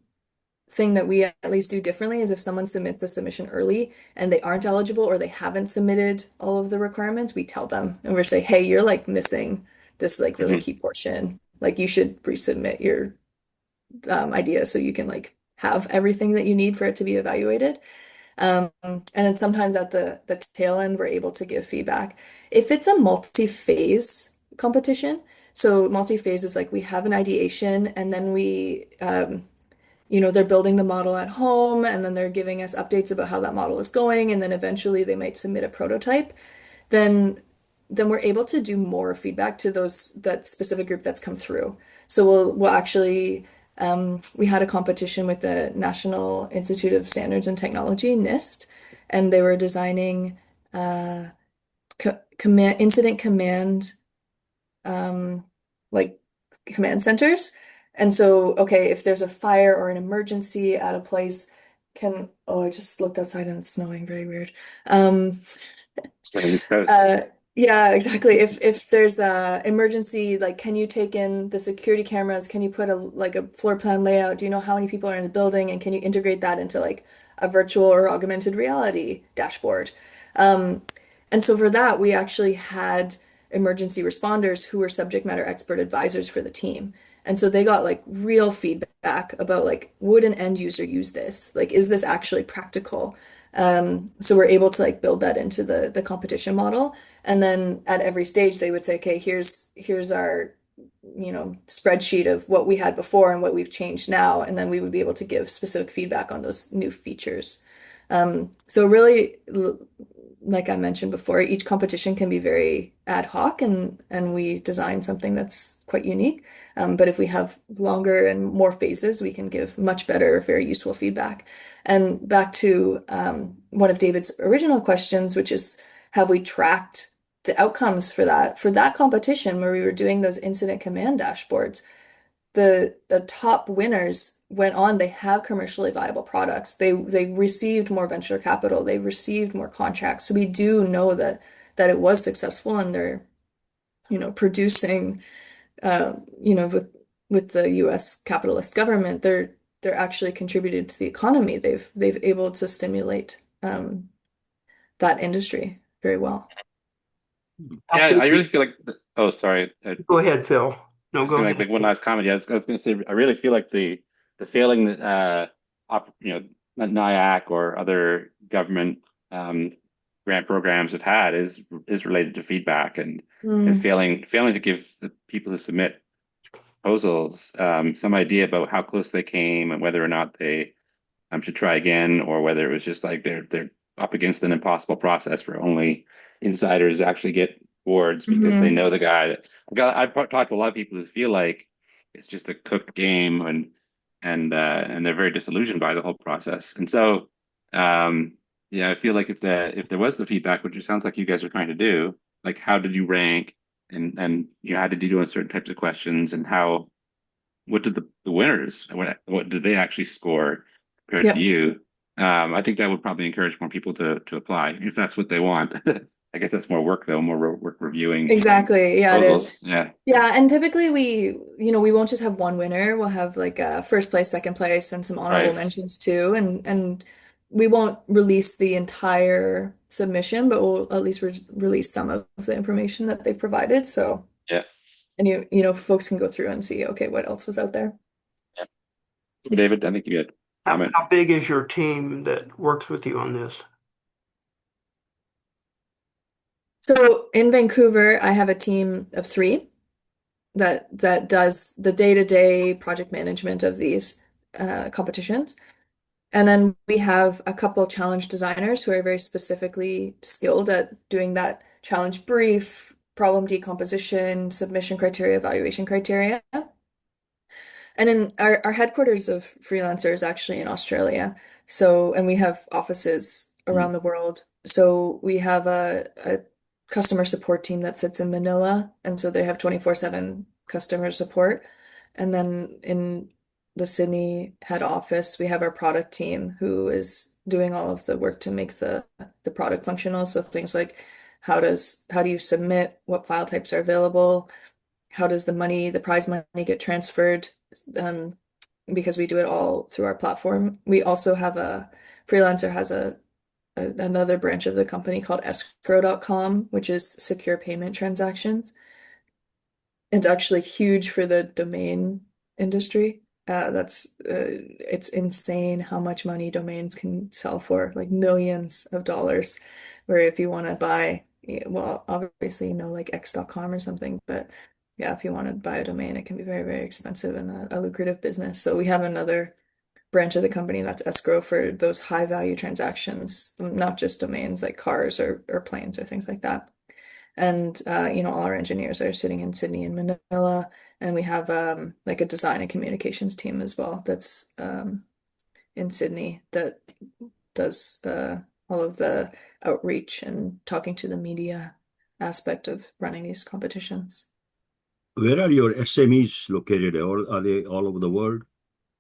thing that we at least do differently is if someone submits a submission early and they aren't eligible or they haven't submitted all of the requirements, we tell them and we're say, hey, you're like missing this like really Hmm. key portion. Like you should resubmit your idea so you can like have everything that you need for it to be evaluated. And then sometimes at the tail end, we're able to give feedback. If it's a multi-phase competition, so multi-phase is like we have an ideation and then they're building the model at home and then they're giving us updates about how that model is going. And then eventually they might submit a prototype. Then then we're able to do more feedback to that specific group that's come through. So we'll actually we had a competition with the National Institute of Standards and Technology, NIST, and they were designing incident command um, like command centers. And so, okay, if there's a fire or an emergency at a place, I just looked outside and it's snowing, very weird. Um, It's on the East Coast. uh, yeah, exactly. If there's a emergency, like, can you take in the security cameras? Can you put a floor plan layout? Do you know how many people are in the building? And can you integrate that into like a virtual or augmented reality dashboard? Um, and so for that, we actually had emergency responders who were subject matter expert advisors for the team. And so they got like real feedback about like, would an end user use this? Like, is this actually practical? So we're able to like build that into the competition model. And then at every stage they would say, okay, here's our, spreadsheet of what we had before and what we've changed now. And then we would be able to give specific feedback on those new features. So really, like I mentioned before, each competition can be very ad hoc and we design something that's quite unique. But if we have longer and more phases, we can give much better, very useful feedback. And back to one of David's original questions, which is, have we tracked the outcomes for that competition where we were doing those incident command dashboards? The top winners went on, they have commercially viable products. They received more venture capital, they received more contracts. So we do know that it was successful and they're, producing with the US capitalist government, they're actually contributed to the economy. They've able to stimulate that industry very well. How Yeah, big? I really feel like oh, sorry. Go ahead, Phil. I No, was go gonna ahead. make one last comment. Yeah, I was gonna say I really feel like the failing that NIAC or other government um, grant programs have had is related to feedback and Mm, failing to give the people who submit proposals some idea about how close they came and whether or not they should try again, or whether it was just like they're up against an impossible process where only insiders actually get boards because they hmm know the guy. I've talked to a lot of people who feel like it's just a cooked game and they're very disillusioned by the whole process. And so yeah, I feel like if there was the feedback, which it sounds like you guys are trying to do, like how did you rank and how did you do on certain types of questions and how what did the winners what did they actually score compared to Yep. you? I think that would probably encourage more people to apply if that's what they want. I guess that's more work though, more work reviewing Exactly. Yeah, it is. proposals. Yeah, Yeah, and typically we won't just have one winner. We'll have like first place, second place, and some honorable right. mentions too. And we won't release the entire submission, but we'll at least re release some of the information that they've provided. So, Yeah, and you know, folks can go through and see, okay, what else was out there. yeah. David, I think you had a comment. How big is your team that works with you on this? So in Vancouver, I have a team of three that does the day-to-day project management of these competitions. And then we have a couple challenge designers who are very specifically skilled at doing that challenge brief, problem decomposition, submission criteria, evaluation criteria. And then our headquarters of Freelancer is actually in Australia. So, and we have offices Mm. around the world. So we have a customer support team that sits in Manila. And so they have 24/7 customer support. And then in the Sydney head office, we have our product team who is doing all of the work to make the product functional. So things like how do you submit, what file types are available, how does the prize money get transferred? Um, because we do it all through our platform. We also have Freelancer has another branch of the company called escrow.com, which is secure payment transactions. It's actually huge for the domain industry. It's insane how much money domains can sell for, like millions of dollars. Where if you want to buy, well, obviously, like X.com or something, but yeah, if you want to buy a domain, it can be very, very expensive and a lucrative business. So we have another branch of the company that's escrow for those high value transactions, not just domains like cars or planes or things like that. And all our engineers are sitting in Sydney and Manila, and we have like a design and communications team as well that's in Sydney that does all of the outreach and talking to the media aspect of running these competitions. Where are your SMEs located? Or are they all over the world?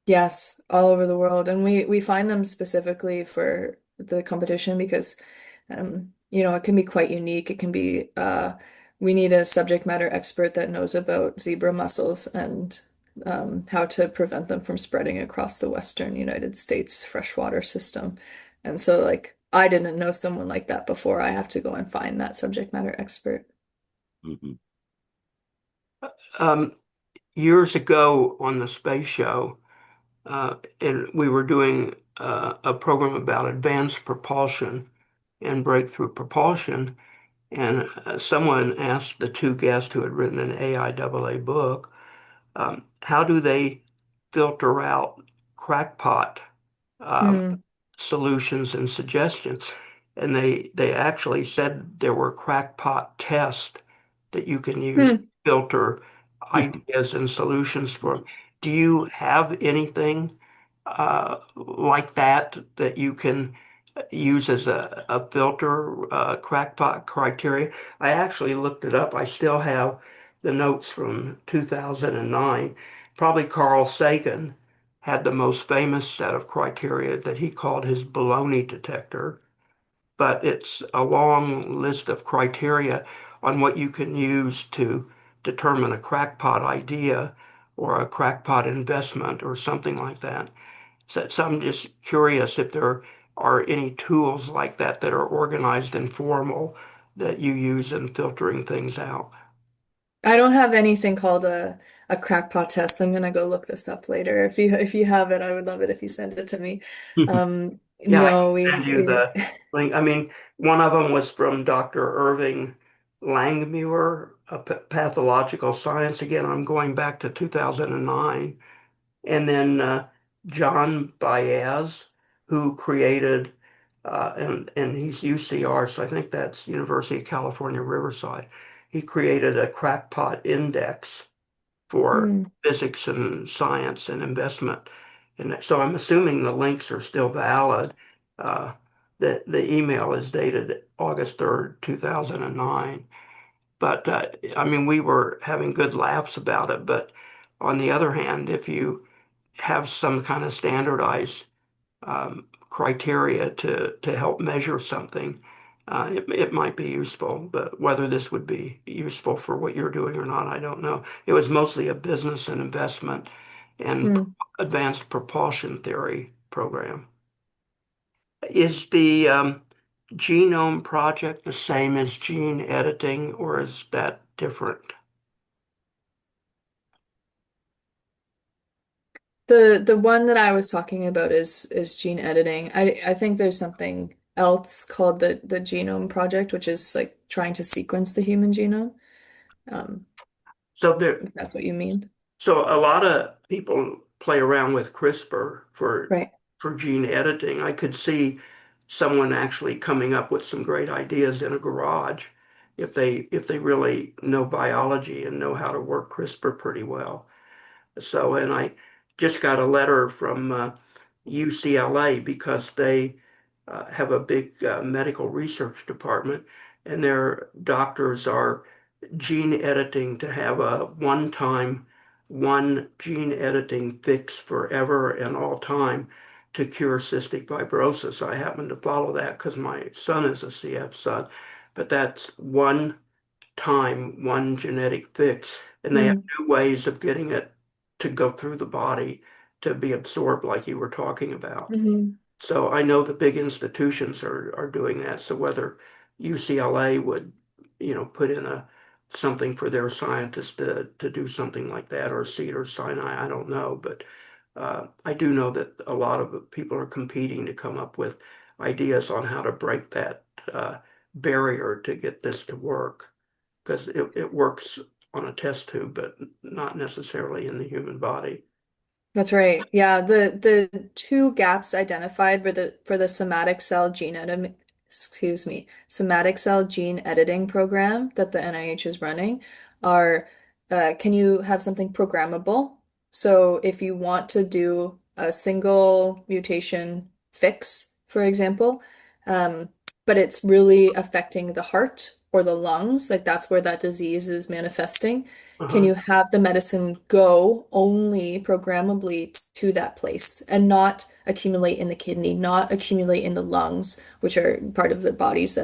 Yes, all over the world. And we find them specifically for the competition because it can be quite unique. It can be we need a subject matter expert that knows about zebra mussels and how to prevent them from spreading across the Western United States freshwater system. And so like I didn't know someone like that before. I have to go and find that subject matter expert. Mhm. Um, Years ago on the space show, and we were doing a program about advanced propulsion and breakthrough propulsion. And someone asked the two guests who had written an AIAA book, how do they filter out crackpot um, Hmm. solutions and suggestions? And they actually said there were crackpot tests that you can use to Hmm. filter ideas and solutions for. Do you have anything like that you can use as a filter, crackpot criteria? I actually looked it up. I still have the notes from 2009. Probably Carl Sagan had the most famous set of criteria that he called his baloney detector, but it's a long list of criteria on what you can use to determine a crackpot idea. or a crackpot investment or something like that. So I'm just curious if there are any tools like that that are organized and formal that you use in filtering things out. I don't have anything called a crackpot test. I'm gonna go look this up later. If you have it, I would love it if you send it to me. Yeah, I can No, send you the link. I mean, one of them was from Dr. Irving Langmuir, a pathological science. Again, I'm going back to 2009. And then John Baez, who created, and he's UCR, so I think that's University of California, Riverside. He created a crackpot index for Hmm. physics and science and investment. And so I'm assuming the links are still valid. Uh, the email is dated August 3rd, 2009. But I mean, we were having good laughs about it. But on the other hand, if you have some kind of standardized criteria to help measure something, it might be useful. But whether this would be useful for what you're doing or not, I don't know. It was mostly a business and investment and Hmm. advanced propulsion theory program. Is the genome project the same as gene editing, or is that different? The one that I was talking about is gene editing. I think there's something else called the Genome Project, which is like trying to sequence the human genome. Um, So there, if that's what you mean. so a lot of people play around with CRISPR Right. for gene editing. I could see someone actually coming up with some great ideas in a garage if they really know biology and know how to work CRISPR pretty well. So, and I just got a letter from UCLA because they have a big medical research department, and their doctors are gene editing to have a one-time, one gene editing fix forever and all time to cure cystic fibrosis. I happen to follow that because my son is a CF son, but that's one time, one genetic fix, and they have Mm. new ways of getting it to go through the body to be absorbed, like you were talking about. Hmm. So I know the big institutions are doing that. So whether UCLA would, put in a something for their scientists to do something like that, or Cedar Sinai, I don't know, but I do know that a lot of people are competing to come up with ideas on how to break that barrier to get this to work because it works on a test tube, but not necessarily in the human body. That's right. Yeah, the two gaps identified for the somatic cell gene edit, excuse me, somatic cell gene editing program that the NIH is running are can you have something programmable? So if you want to do a single mutation fix, for example, um, but it's really affecting the heart or the lungs, like that's where that disease is manifesting. Can Uh-huh. you have the medicine go only programmably to that place and not accumulate in the kidney, not accumulate in the lungs, which are part of the bodies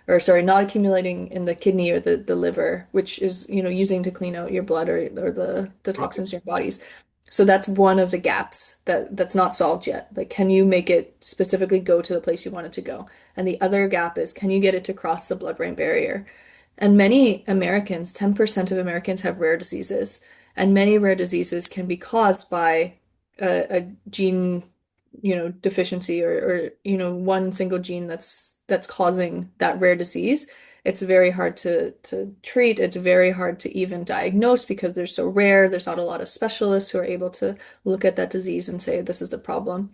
or sorry, not accumulating in the kidney or the liver, which is, using to clean out your blood or the Right. toxins in your bodies. So that's one of the gaps that's not solved yet. Like, can you make it specifically go to the place you want it to go? And the other gap is, can you get it to cross the blood-brain barrier? And many Americans, 10% of Americans have rare diseases, and many rare diseases can be caused by a gene, deficiency or one single gene that's causing that rare disease. It's very hard to treat. It's very hard to even diagnose because they're so rare. There's not a lot of specialists who are able to look at that disease and say this is the problem.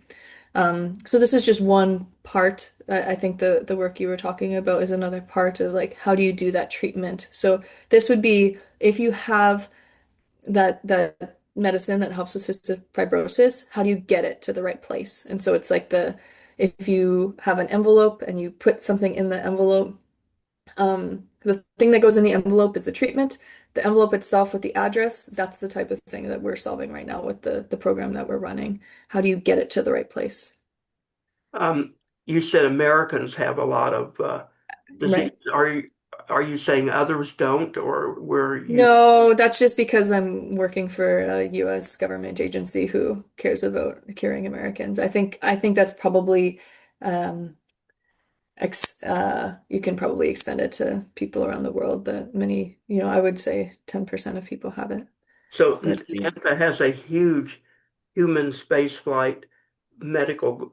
So this is just one part. I think the work you were talking about is another part of like how do you do that treatment. So this would be if you have that medicine that helps with cystic fibrosis, how do you get it to the right place? And so it's like the if you have an envelope and you put something in the envelope, the thing that goes in the envelope is the treatment. The envelope itself with the address, that's the type of thing that we're solving right now with the program that we're running. How do you get it to the right place? You said Americans have a lot of disease. Right. Are you saying others don't, or were you? No, that's just because I'm working for a US government agency who cares about curing Americans. I think that's probably um you can probably extend it to people around the world that many, I would say 10% of people have it. So But it seems NASA has a huge human spaceflight medical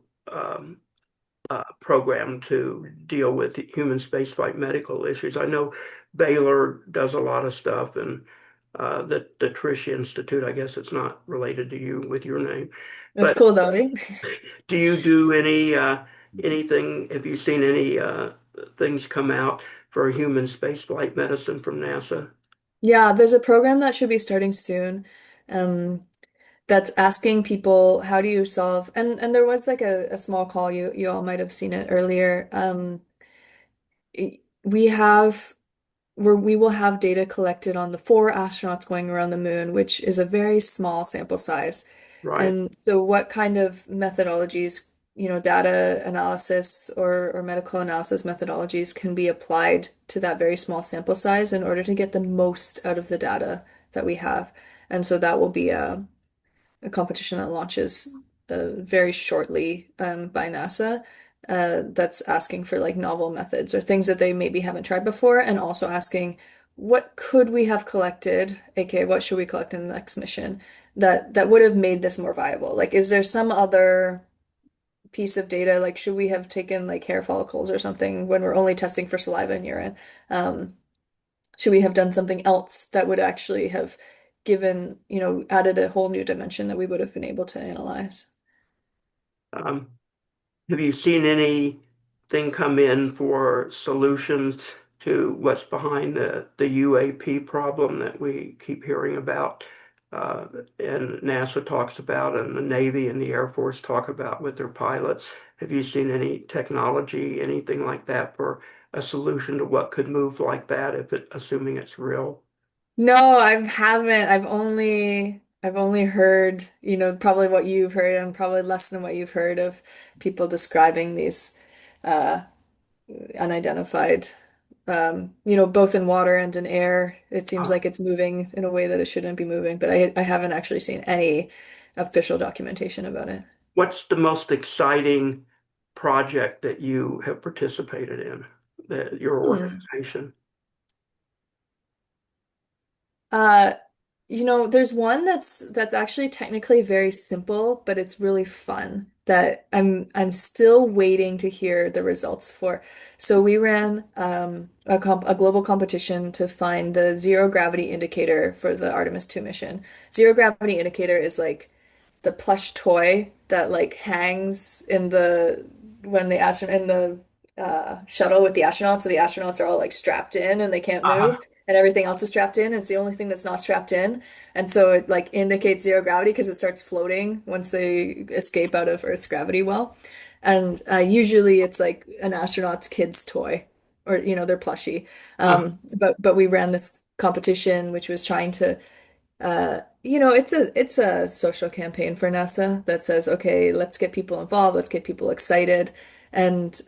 program to deal with human spaceflight medical issues. I know Baylor does a lot of stuff, and the Trish Institute. I guess it's not related to you with your name, That's but cool though, eh? do you do anything? Have you seen any things come out for human spaceflight medicine from NASA? Yeah, there's a program that should be starting soon. Um, that's asking people how do you solve and there was like a small call you all might have seen it earlier. We have where we will have data collected on the 4 astronauts going around the moon, which is a very small sample size. Right. And so what kind of methodologies, data analysis or medical analysis methodologies can be applied to that very small sample size in order to get the most out of the data that we have. And so that will be a competition that launches very shortly by NASA that's asking for like novel methods or things that they maybe haven't tried before, and also asking what could we have collected, aka what should we collect in the next mission that would have made this more viable? Like, is there some other piece of data? Like, should we have taken like hair follicles or something when we're only testing for saliva and urine? Um, should we have done something else that would actually have given, added a whole new dimension that we would have been able to analyze? Um, have you seen anything come in for solutions to what's behind the UAP problem that we keep hearing about, uh, and NASA talks about, and the Navy and the Air Force talk about with their pilots? Have you seen any technology, anything like that, for a solution to what could move like that, if it, assuming it's real? No, I haven't. I've only heard, probably what you've heard and probably less than what you've heard of people describing these uh unidentified both in water and in air. It seems Uh, like it's moving in a way that it shouldn't be moving, but I haven't actually seen any official documentation about it. what's the most exciting project that you have participated in, that your Hmm. organization? Uh, there's one that's actually technically very simple, but it's really fun that I'm still waiting to hear the results for. So we ran a global competition to find the zero gravity indicator for the Artemis 2 mission. Zero gravity indicator is like the plush toy that like hangs in the when the astronaut in the shuttle with the astronauts, so the astronauts are all like strapped in and they can't Uh-huh. move, and everything else is strapped in. It's the only thing that's not strapped in, and so it like indicates zero gravity because it starts floating once they escape out of Earth's gravity well. And usually it's like an astronaut's kid's toy, or they're plushy. Uh, But we ran this competition which was trying to it's a social campaign for NASA that says, okay, let's get people involved, let's get people excited. And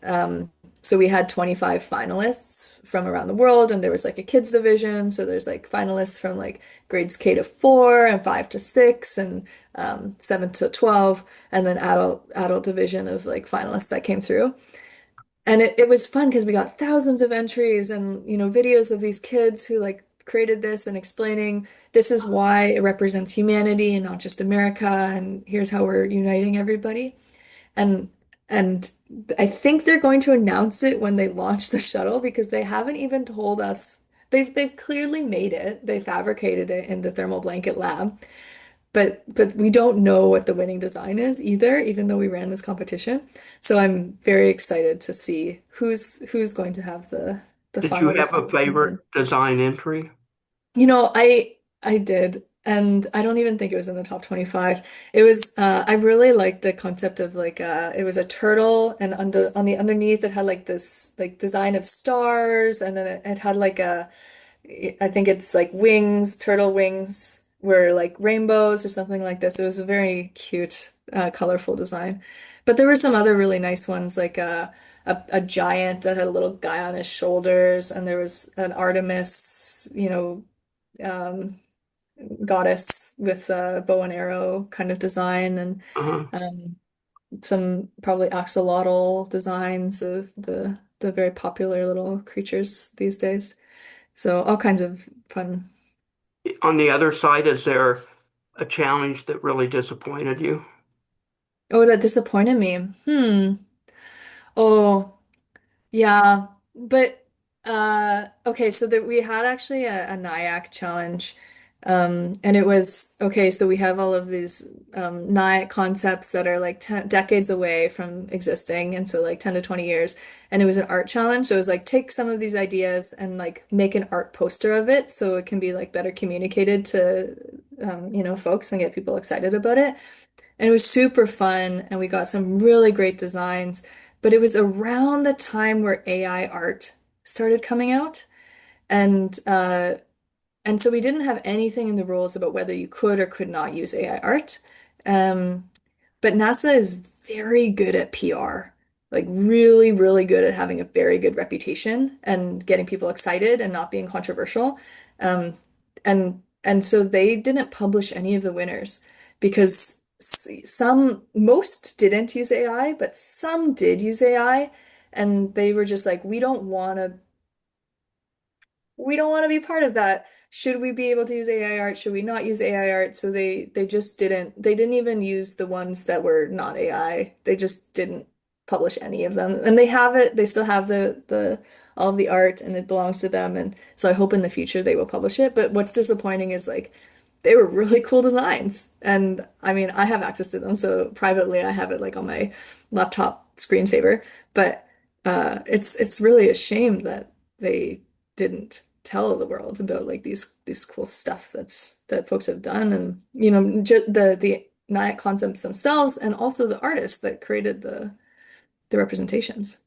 so we had 25 finalists from around the world, and there was like a kids division. So there's like finalists from like grades K to 4 and 5 to 6 and 7 to 12, and then adult division of like finalists that came through. And it was fun because we got thousands of entries and, videos of these kids who like created this and explaining this is why it represents humanity and not just America, and here's how we're uniting everybody. And and I think they're going to announce it when they launch the shuttle because they haven't even told us. They've clearly made it. They fabricated it in the thermal blanket lab. But we don't know what the winning design is either, even though we ran this competition. So I'm very excited to see who's going to have the did you final have a designs. favorite And design entry? I did, and I don't even think it was in the top 25. It was I really liked the concept of like it was a turtle, and on the underneath it had like this like design of stars, and then it had like a I think it's like wings, turtle wings, were like rainbows or something like this. It was a very cute, colorful design. But there were some other really nice ones, like a giant that had a little guy on his shoulders, and there was an Artemis, um, goddess with a bow and arrow kind of design, and Uh-huh. um, some probably axolotl designs of the very popular little creatures these days. So all kinds of fun. On the other side, is there a challenge that really disappointed you? Oh, that disappointed me. Oh, yeah. But okay, so that we had actually a NIAC challenge. And it was okay, so we have all of these NIAC concepts that are like 10 decades away from existing, and so like 10 to 20 years. And it was an art challenge. So it was like take some of these ideas and like make an art poster of it so it can be like better communicated to folks and get people excited about it. And it was super fun, and we got some really great designs. But it was around the time where AI art started coming out. And so we didn't have anything in the rules about whether you could or could not use AI art. Um, but NASA is very good at PR, like really, really good at having a very good reputation and getting people excited and not being controversial. Um, and so they didn't publish any of the winners because most didn't use AI, but some did use AI, and they were just like, we don't want to be part of that. Should we be able to use AI art? Should we not use AI art? So they just didn't even use the ones that were not AI. They just didn't publish any of them. And they still have the all of the art, and it belongs to them. And so I hope in the future they will publish it. But what's disappointing is like they were really cool designs. And I mean, I have access to them, so privately I have it like on my laptop screensaver. But it's really a shame that they didn't tell the world about like these cool stuff that folks have done, and the Nyack concepts themselves, and also the artists that created the representations.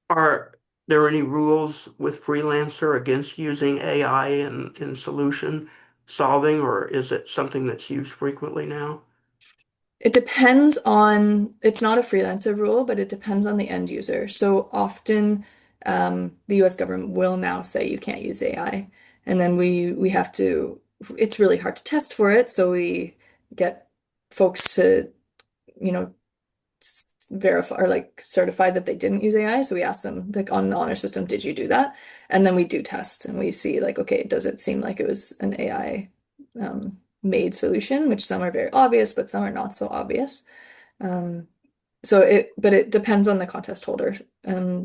Are there any rules with Freelancer against using AI in solution solving, or is it something that's used frequently now? It depends on, it's not a freelancer rule, but it depends on the end user. So often, the US government will now say you can't use AI. And then we have to, it's really hard to test for it. So we get folks to, you know, verify or like certify that they didn't use AI. So we ask them like on the honor system, did you do that? And then we do test and we see like, okay, does it seem like it was an AI made solution, which some are very obvious, but some are not so obvious. Um, but it depends on the contest holder.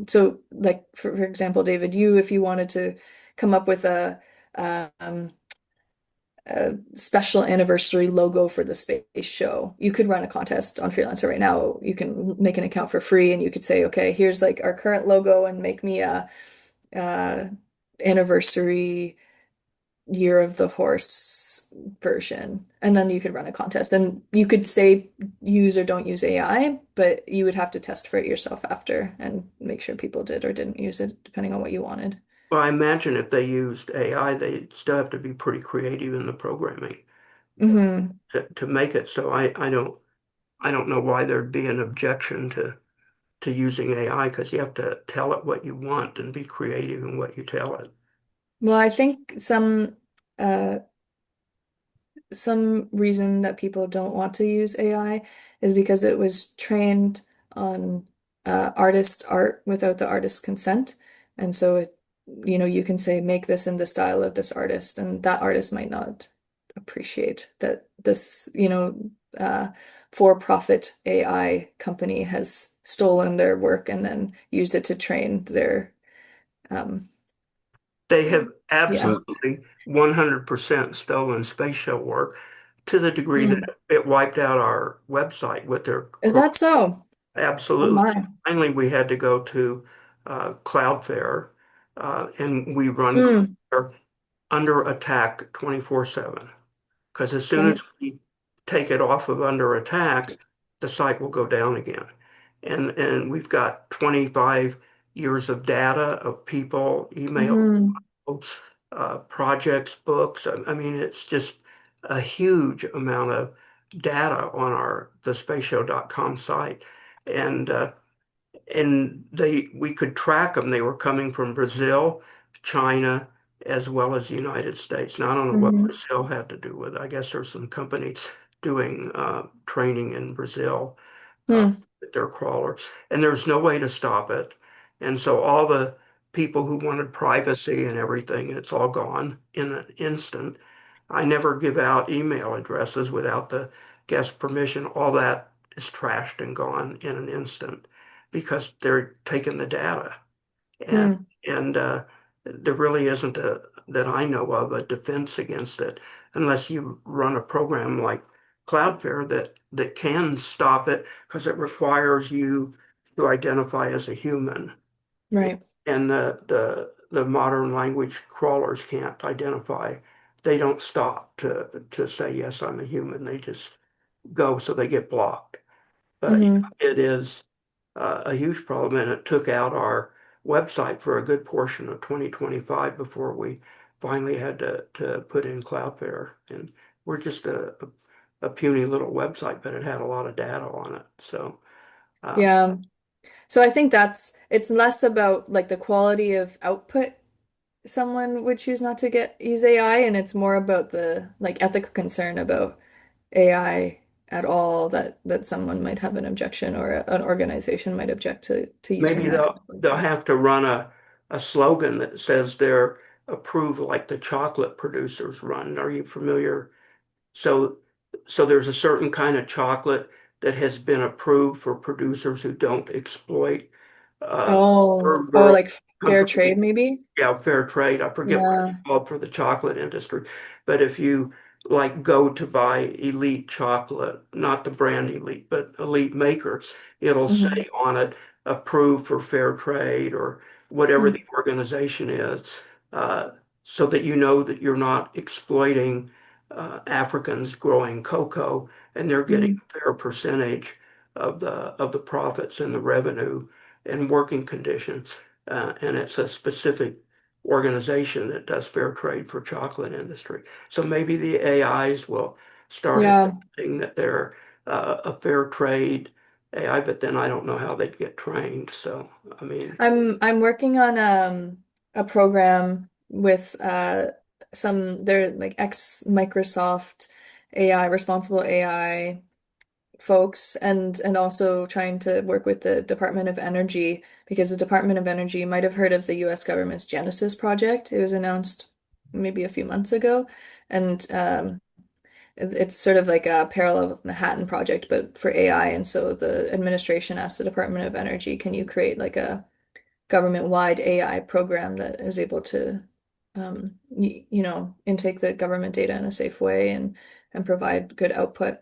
So like for example, David, if you wanted to come up with um, a special anniversary logo for the space show, you could run a contest on Freelancer right now. You can make an account for free, and you could say, okay, here's like our current logo, and make me uh anniversary year of the horse version. And then you could run a contest, and you could say use or don't use AI, but you would have to test for it yourself after and make sure people did or didn't use it, depending on what you wanted. Well, I imagine if they used AI, they'd still have to be pretty creative in the programming Hmm. to make it. So I don't know why thered be an objection to using AI because you have to tell it what you want and be creative in what you tell it. Well, I think uh, some reason that people don't want to use AI is because it was trained on artist art without the artist's consent. And so you can say, make this in the style of this artist, and that artist might not appreciate that this, for-profit AI company has stolen their work and then used it to train their, um, They have yeah. Well, absolutely 100% stolen space shuttle work to the degree Hmm. that it wiped out our website with their Is that so? Oh absolutely. my. Finally, we had to go to Cloudflare, and we run Mm, Cloudflare under attack 24/7. Because as soon as right. we take it off of under attack, the site will go down again. And we've got 25 years of data of people, email, Hmm. projects, books. I mean, it's just a huge amount of data on our thespaceshow.com site. And we could track them. They were coming from Brazil, China, as well as the United States. Now I don't know what Hmm. Brazil had to do with it. I guess there's some companies doing training in Brazil uh, Hmm. with their crawlers, and there's no way to stop it. And so all the people who wanted privacy and everything, it's all gone in an instant. I never give out email addresses without the guest permission. All that is trashed and gone in an instant because they're taking the data. And Hmm. and there really isn't that I know of a defense against it unless you run a program like Cloudflare that can stop it because it requires you to identify as a human. Right. And the modern language crawlers can't identify. They don't stop to say, yes, I'm a human. They just go, so they get blocked. But Hmm. it is a huge problem, and it took out our website for a good portion of 2025 before we finally had to put in Cloudflare. And we're just a puny little website, but it had a lot of data on it. So, uh, Yeah. So I think it's less about like the quality of output someone would choose not to get use AI, and it's more about the like ethical concern about AI at all that someone might have an objection or an organization might object to using maybe that kind they'll of. have to run a slogan that says they're approved like the chocolate producers run. Are you familiar? So, so there's a certain kind of chocolate that has been approved for producers who don't exploit third Oh, world like fair companies. trade maybe? Yeah, fair trade. I forget what it's Yeah. called for the chocolate industry, but if you like go to buy Elite chocolate, not the brand Elite, but Elite makers, it'll Hmm. say on it approved for fair trade or whatever the organization is, uh, so that you know that you're not exploiting Africans growing cocoa and they're getting Hmm. a fair percentage of the profits and the revenue and working conditions. And it's a specific organization that does fair trade for chocolate industry. So maybe the AIs will start Yeah. accepting that they're a fair trade AI, but then I don't know how they'd get trained. So, I mean, I'm working on a program with some they're like ex Microsoft AI responsible AI folks and also trying to work with the Department of Energy because the Department of Energy might have heard of the US government's Genesis project. It was announced maybe a few months ago, and it's sort of like a parallel of Manhattan Project, but for AI. And so the administration asked the Department of Energy, can you create like a government-wide AI program that is able to, intake the government data in a safe way and provide good output.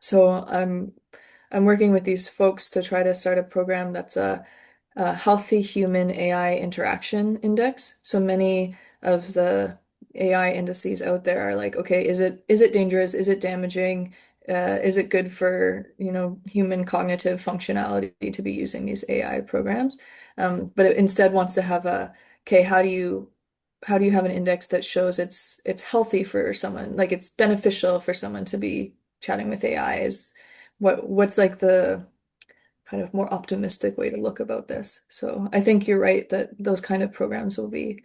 So I'm working with these folks to try to start a program that's a healthy human AI interaction index. So many of the AI indices out there are like, okay, is it dangerous? Is it damaging? Is it good for, human cognitive functionality to be using these AI programs? But it instead wants to have okay, how do you have an index that shows it's healthy for someone, like it's beneficial for someone to be chatting with AI? Is what's like the kind of more optimistic way to look about this. So I think you're right that those kind of programs will be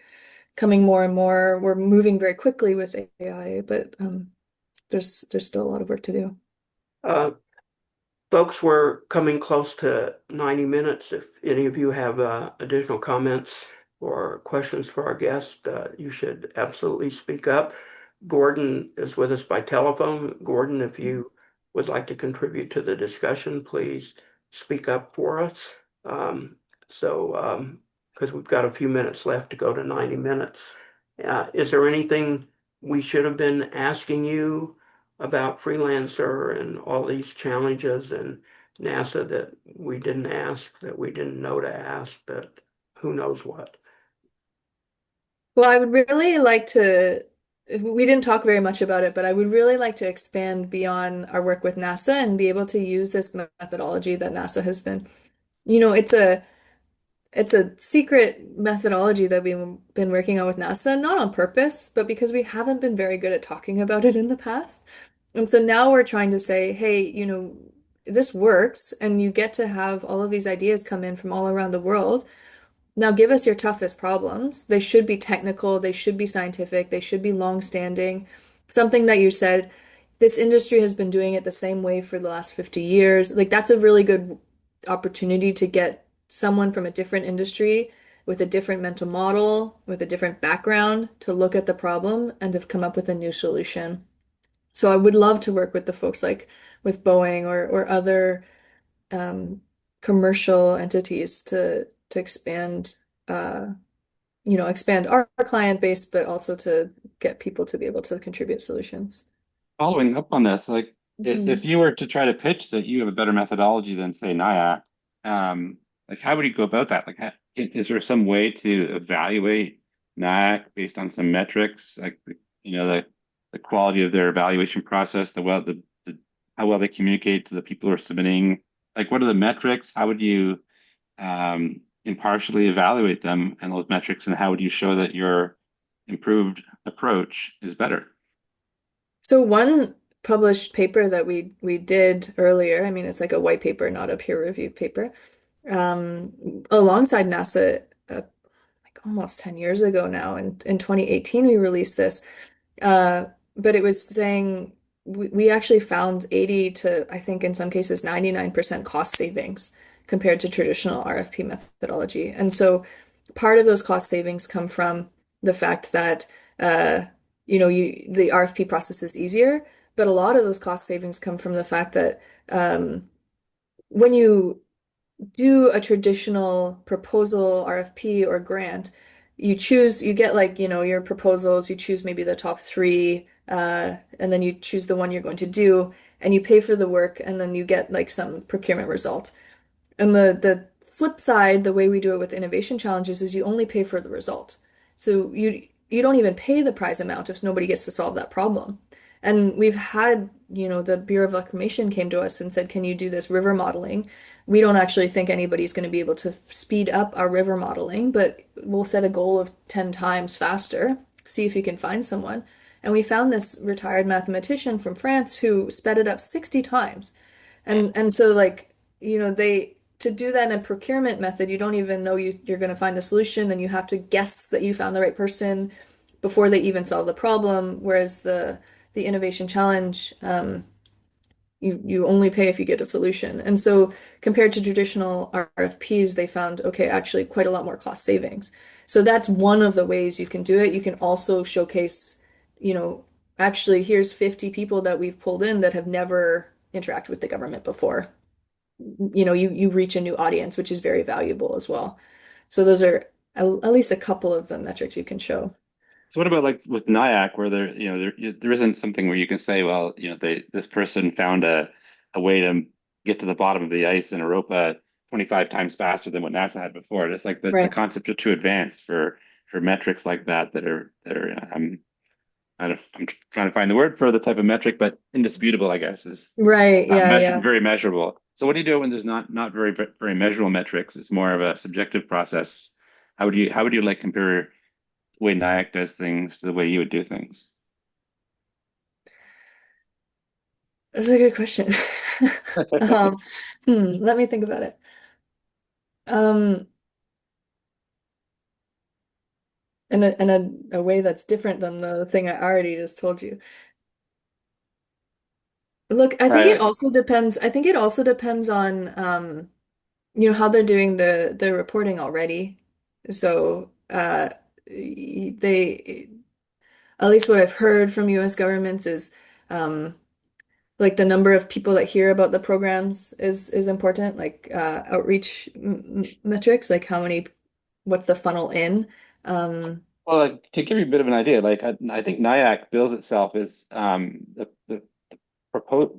coming more and more. We're moving very quickly with AI, but there's still a lot of work to do. uh, folks, we're coming close to 90 minutes. If any of you have additional comments or questions for our guest, you should absolutely speak up. Gordon is with us by telephone. Gordon, if you would like to contribute to the discussion, please speak up for us. Um, because we've got a few minutes left to go to 90 minutes. Is there anything we should have been asking you about Freelancer and all these challenges and NASA that we didn't ask, that we didn't know to ask, that who knows what? Well, I would really like to, we didn't talk very much about it, but I would really like to expand beyond our work with NASA and be able to use this methodology that NASA has been, it's it's a secret methodology that we've been working on with NASA, not on purpose, but because we haven't been very good at talking about it in the past. And so now we're trying to say, hey, this works, and you get to have all of these ideas come in from all around the world. Now give us your toughest problems. They should be technical, they should be scientific, they should be long-standing. Something that you said, this industry has been doing it the same way for the last 50 years. Like that's a really good opportunity to get someone from a different industry with a different mental model, with a different background to look at the problem and to come up with a new solution. So I would love to work with the folks like with Boeing or other um, commercial entities to expand expand our client base, but also to get people to be able to contribute solutions. Following up on this, like if Mhm. you were to try to pitch that you have a better methodology than say NIAC, like how would you go about that? Like, is there some way to evaluate NIAC based on some metrics, like the quality of their evaluation process, the how well they communicate to the people who are submitting? Like, what are the metrics? How would you impartially evaluate them and those metrics, and how would you show that your improved approach is better? So one published paper that we did earlier, I mean, it's like a white paper, not a peer-reviewed paper, alongside NASA, like almost 10 years ago now. And in 2018, we released this. Uh, but it was saying we actually found 80 to, I think in some cases, 99% cost savings compared to traditional RFP methodology. And so part of those cost savings come from the fact that uh, the RFP process is easier, but a lot of those cost savings come from the fact that when you do a traditional proposal, RFP, or grant, you get like, your proposals, you choose maybe the top three, and then you choose the one you're going to do, and you pay for the work, and then you get like some procurement result. And the flip side, the way we do it with innovation challenges is you only pay for the result. So you don't even pay the prize amount if nobody gets to solve that problem. And we've had, the Bureau of Reclamation came to us and said, "Can you do this river modeling?" We don't actually think anybody's going to be able to speed up our river modeling, but we'll set a goal of 10 times faster, see if you can find someone. And we found this retired mathematician from France who sped it up 60 times. And so like, they to do that in a procurement method, you don't even know you're going to find a solution, and you have to guess that you found the right person before they even solve the problem. Whereas the innovation challenge, you only pay if you get a solution. And so compared to traditional RFPs, they found, okay, actually quite a lot more cost savings. So that's one of the ways you can do it. You can also showcase, you know, actually here's 50 people that we've pulled in that have never interacted with the government before. You reach a new audience, which is very valuable as well. So those are at least a couple of the metrics you can show. So what about like with NIAC, where there isn't something where you can say, well, this person found a way to get to the bottom of the ice in Europa 25 times faster than what NASA had before. It's like the Right. concepts are too advanced for metrics like that that are I'm trying to find the word for the type of metric, but indisputable, I guess, is Right. not Yeah. Yeah. very measurable. So what do you do when there's not very measurable metrics? It's more of a subjective process. How would you like compare the way Nyack does things to the way you would do things? That's a good question. Um, let me think about it. Um, in a way that's different than the thing I already just told you. Look, I think it Right. also depends. I think it also depends on how they're doing the reporting already. So they at least what I've heard from US governments is um like the number of people that hear about the programs is important, like outreach m metrics, like what's the funnel in. Um, Well, like, to give you a bit of an idea, like I think Nyack bills itself as the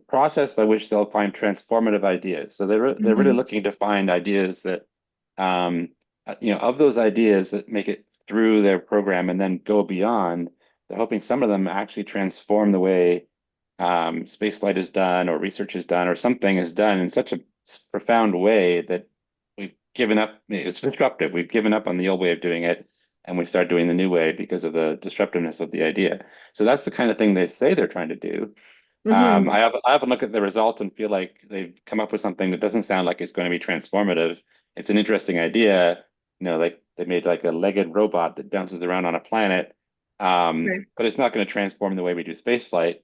process by which they'll find transformative ideas. So they're really mhm. looking to find ideas that um, of those ideas that make it through their program and then go beyond. They're hoping some of them actually transform the way spaceflight is done or research is done or something is done in such a profound way that given up. It's disruptive. We've given up on the old way of doing it, and we start doing the new way because of the disruptiveness of the idea. So that's the kind of thing they say they're trying to do. Hmm. I have a look at the results and feel like they've come up with something that doesn't sound like it's going to be transformative. It's an interesting idea, like they made like a legged robot that bounces around on a planet, Right. but it's not going to transform the way we do space flight.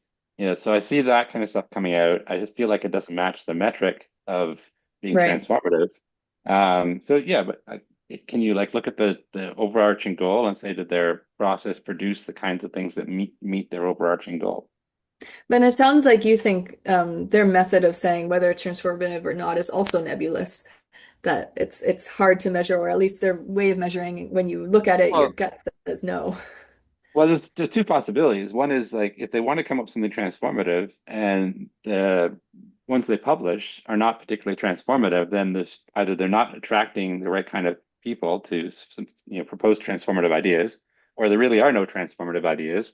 So I see that kind of stuff coming out. I just feel like it doesn't match the metric of being Right. transformative. So yeah, but can you like look at the overarching goal and say that their process produce the kinds of things that meet their overarching goal? But it sounds like you think their method of saying whether it's transformative or not is also nebulous, that it's hard to measure, or at least their way of measuring, when you look at it, your Well, gut says no. there's two possibilities. One is like if they want to come up with something transformative and the ones they publish are not particularly transformative, then this either they're not attracting the right kind of people to propose transformative ideas, or there really are no transformative ideas,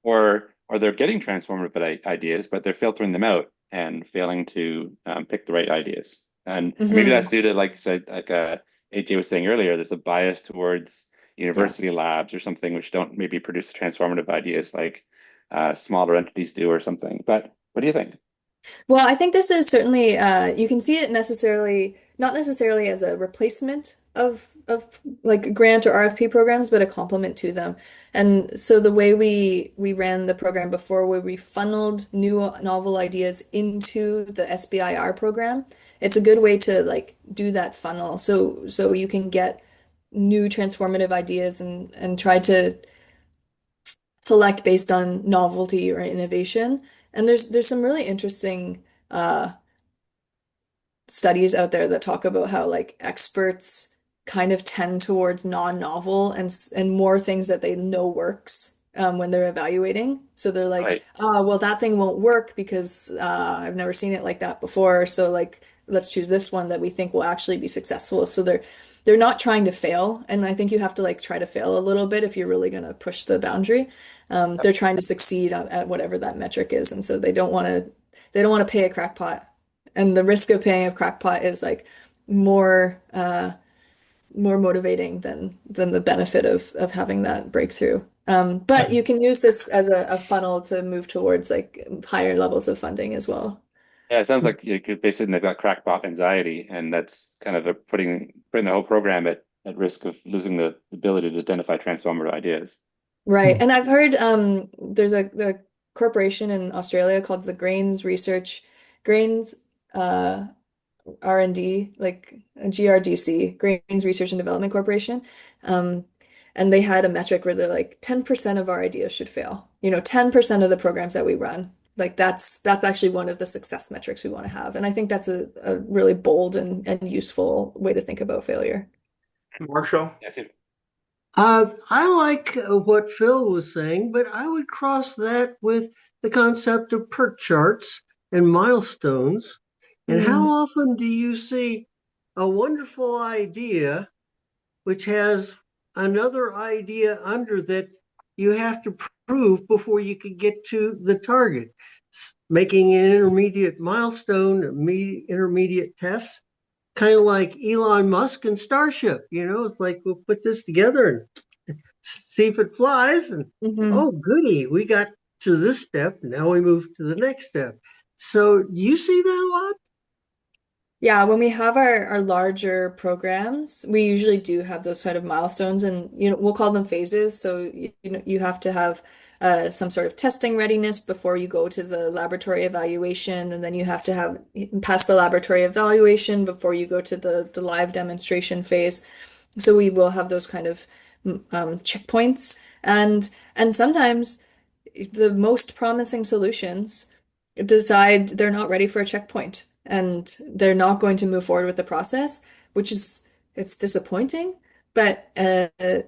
or they're getting transformative ideas, but they're filtering them out and failing to pick the right ideas. And maybe that's Hmm. due to, like I said, like AJ was saying earlier, there's a bias towards Yeah. university labs or something which don't maybe produce transformative ideas like smaller entities do or something. But what do you think? Well, I think this is certainly you can see it not necessarily as a replacement of like grant or RFP programs, but a complement to them. And so the way we ran the program before, where we funneled new novel ideas into the SBIR program, it's a good way to like do that funnel. So you can get new transformative ideas and try to select based on novelty or innovation. And there's some really interesting uh, studies out there that talk about how like experts kind of tend towards non-novel and more things that they know works when they're evaluating. So they're like, Right. well, that thing won't work because I've never seen it like that before. So like, let's choose this one that we think will actually be successful. So they're not trying to fail, and I think you have to like try to fail a little bit if you're really going to push the boundary. They're trying to succeed at whatever that metric is, and so they don't want to pay a crackpot, and the risk of paying a crackpot is like more more motivating than the benefit of having that breakthrough. But you can use this as a funnel to move towards like higher levels of funding as well. Yeah, it sounds like you could basically they've got crackpot anxiety, and that's kind of putting the whole program at risk of losing the ability to identify transformative ideas. Right. And I've heard there's a corporation in Australia called the Grains uh R&D, like GRDC, Grains Research and Development Corporation. Um, and they had a metric where they're like 10% of our ideas should fail. 10% of the programs that we run. Like that's actually one of the success metrics we want to have. And I think that's a really bold and useful way to think about failure. Marshall? Yes. I like what Phil was saying, but I would cross that with the concept of PERT charts and milestones. And how Mm, often do you see a wonderful idea which has another idea under that you have to prove before you can get to the target? Making an intermediate milestone, intermediate tests, kind of like Elon Musk and Starship. It's like we'll put this together and see if it flies. And mhm. oh, goody, we got to this step. Now we move to the next step. So do you see that a lot? Yeah, when we have our larger programs, we usually do have those sort of milestones, and we'll call them phases. So you have to have some sort of testing readiness before you go to the laboratory evaluation, and then you have to have pass the laboratory evaluation before you go to the live demonstration phase. So we will have those kind of checkpoints, and sometimes the most promising solutions decide they're not ready for a checkpoint and they're not going to move forward with the process, which is it's disappointing. But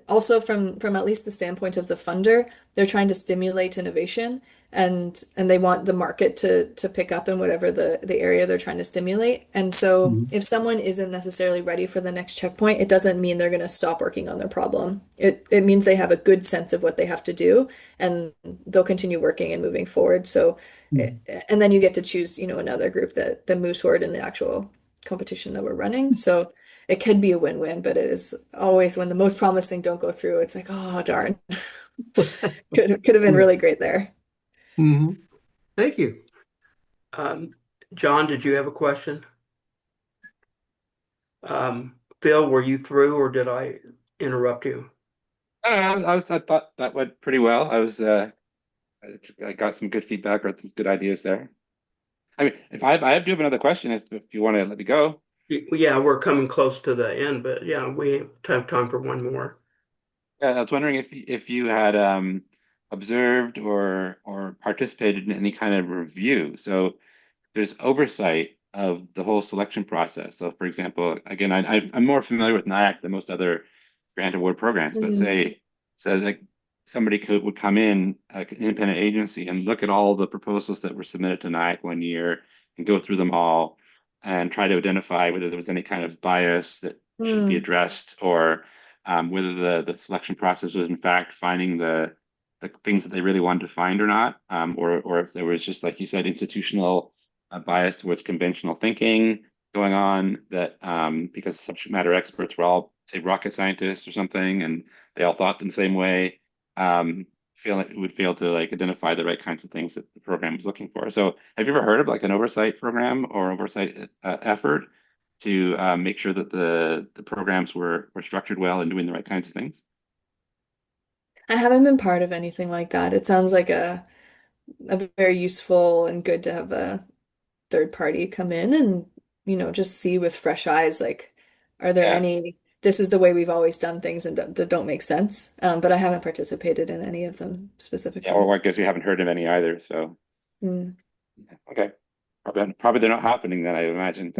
also from at least the standpoint of the funder, they're trying to stimulate innovation and they want the market to pick up in whatever the area they're trying to stimulate. And so Mhm. if someone isn't necessarily ready for the next checkpoint, it doesn't mean they're going to stop working on their problem. It means they have a good sense of what they have to do and they'll continue working and moving forward. So and then you get to choose, another group that moves forward in the actual competition that we're running. So it could be a win-win, but it is always when the most promising don't go through, it's like, oh darn. Could have been really great there. Hmm. Thank you. Um, John, did you have a question? Phil, were you through or did I interrupt you? I don't know. I thought that went pretty well. I got some good feedback or some good ideas there. I mean, if I do have another question, if you want to let me go. Yeah, we're coming close to the end, but yeah, we have time for one more. I was wondering if you had observed or participated in any kind of review. So there's oversight of the whole selection process. So, for example, again, I'm more familiar with NIAC than most other grant award programs, but Mm. say like somebody would come in, like an independent agency, and look at all the proposals that were submitted to NIAC one year and go through them all and try to identify whether there was any kind of bias that should be Mm. addressed or whether the selection process was in fact finding the things that they really wanted to find or not, or if there was just, like you said, institutional bias towards conventional thinking going on that because subject matter experts were all, say, rocket scientists or something, and they all thought in the same way, feel like it would fail to like identify the right kinds of things that the program was looking for. So have you ever heard of like an oversight program or oversight effort to make sure that the programs were structured well and doing the right kinds of things? I haven't been part of anything like that. It sounds like a very useful and good to have a third party come in and, just see with fresh eyes, like, are there Yeah. any, this is the way we've always done things and that don't make sense. But I haven't participated in any of them Yeah, specifically. or I guess we haven't heard of any either. So Mm. yeah, okay, probably they're not happening then, I imagine.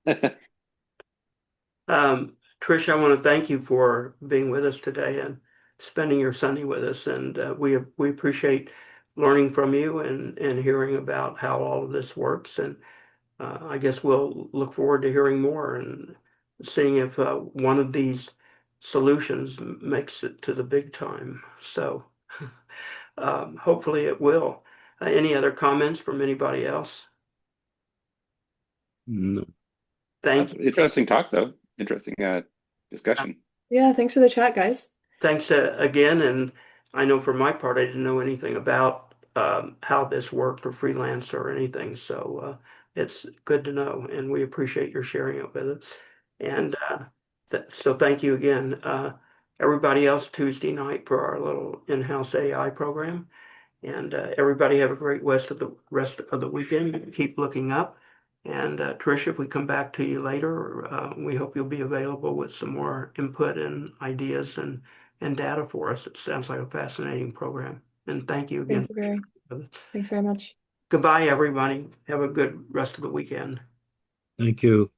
But Trish, I want to thank you for being with us today and spending your Sunday with us. And we appreciate learning from you and hearing about how all of this works. And I guess we'll look forward to hearing more and seeing if one of these solutions makes it to the big time. So hopefully it will. Any other comments from anybody else? No. Thank you. interesting talk though. Interesting discussion. Yeah, thanks for the chat, guys. Thanks again. And I know for my part, I didn't know anything about how this worked or Freelancer or anything. So it's good to know. And we appreciate your sharing it with us. And so thank you again. Everybody else, Tuesday night for our little in-house AI program. And everybody have a great rest of the weekend. Keep looking up. And Tricia, if we come back to you later, we hope you'll be available with some more input and ideas and data for us. It sounds like a fascinating program. And thank you again. Thank you very, thanks very much. Goodbye, everybody. Have a good rest of the weekend. Thank you.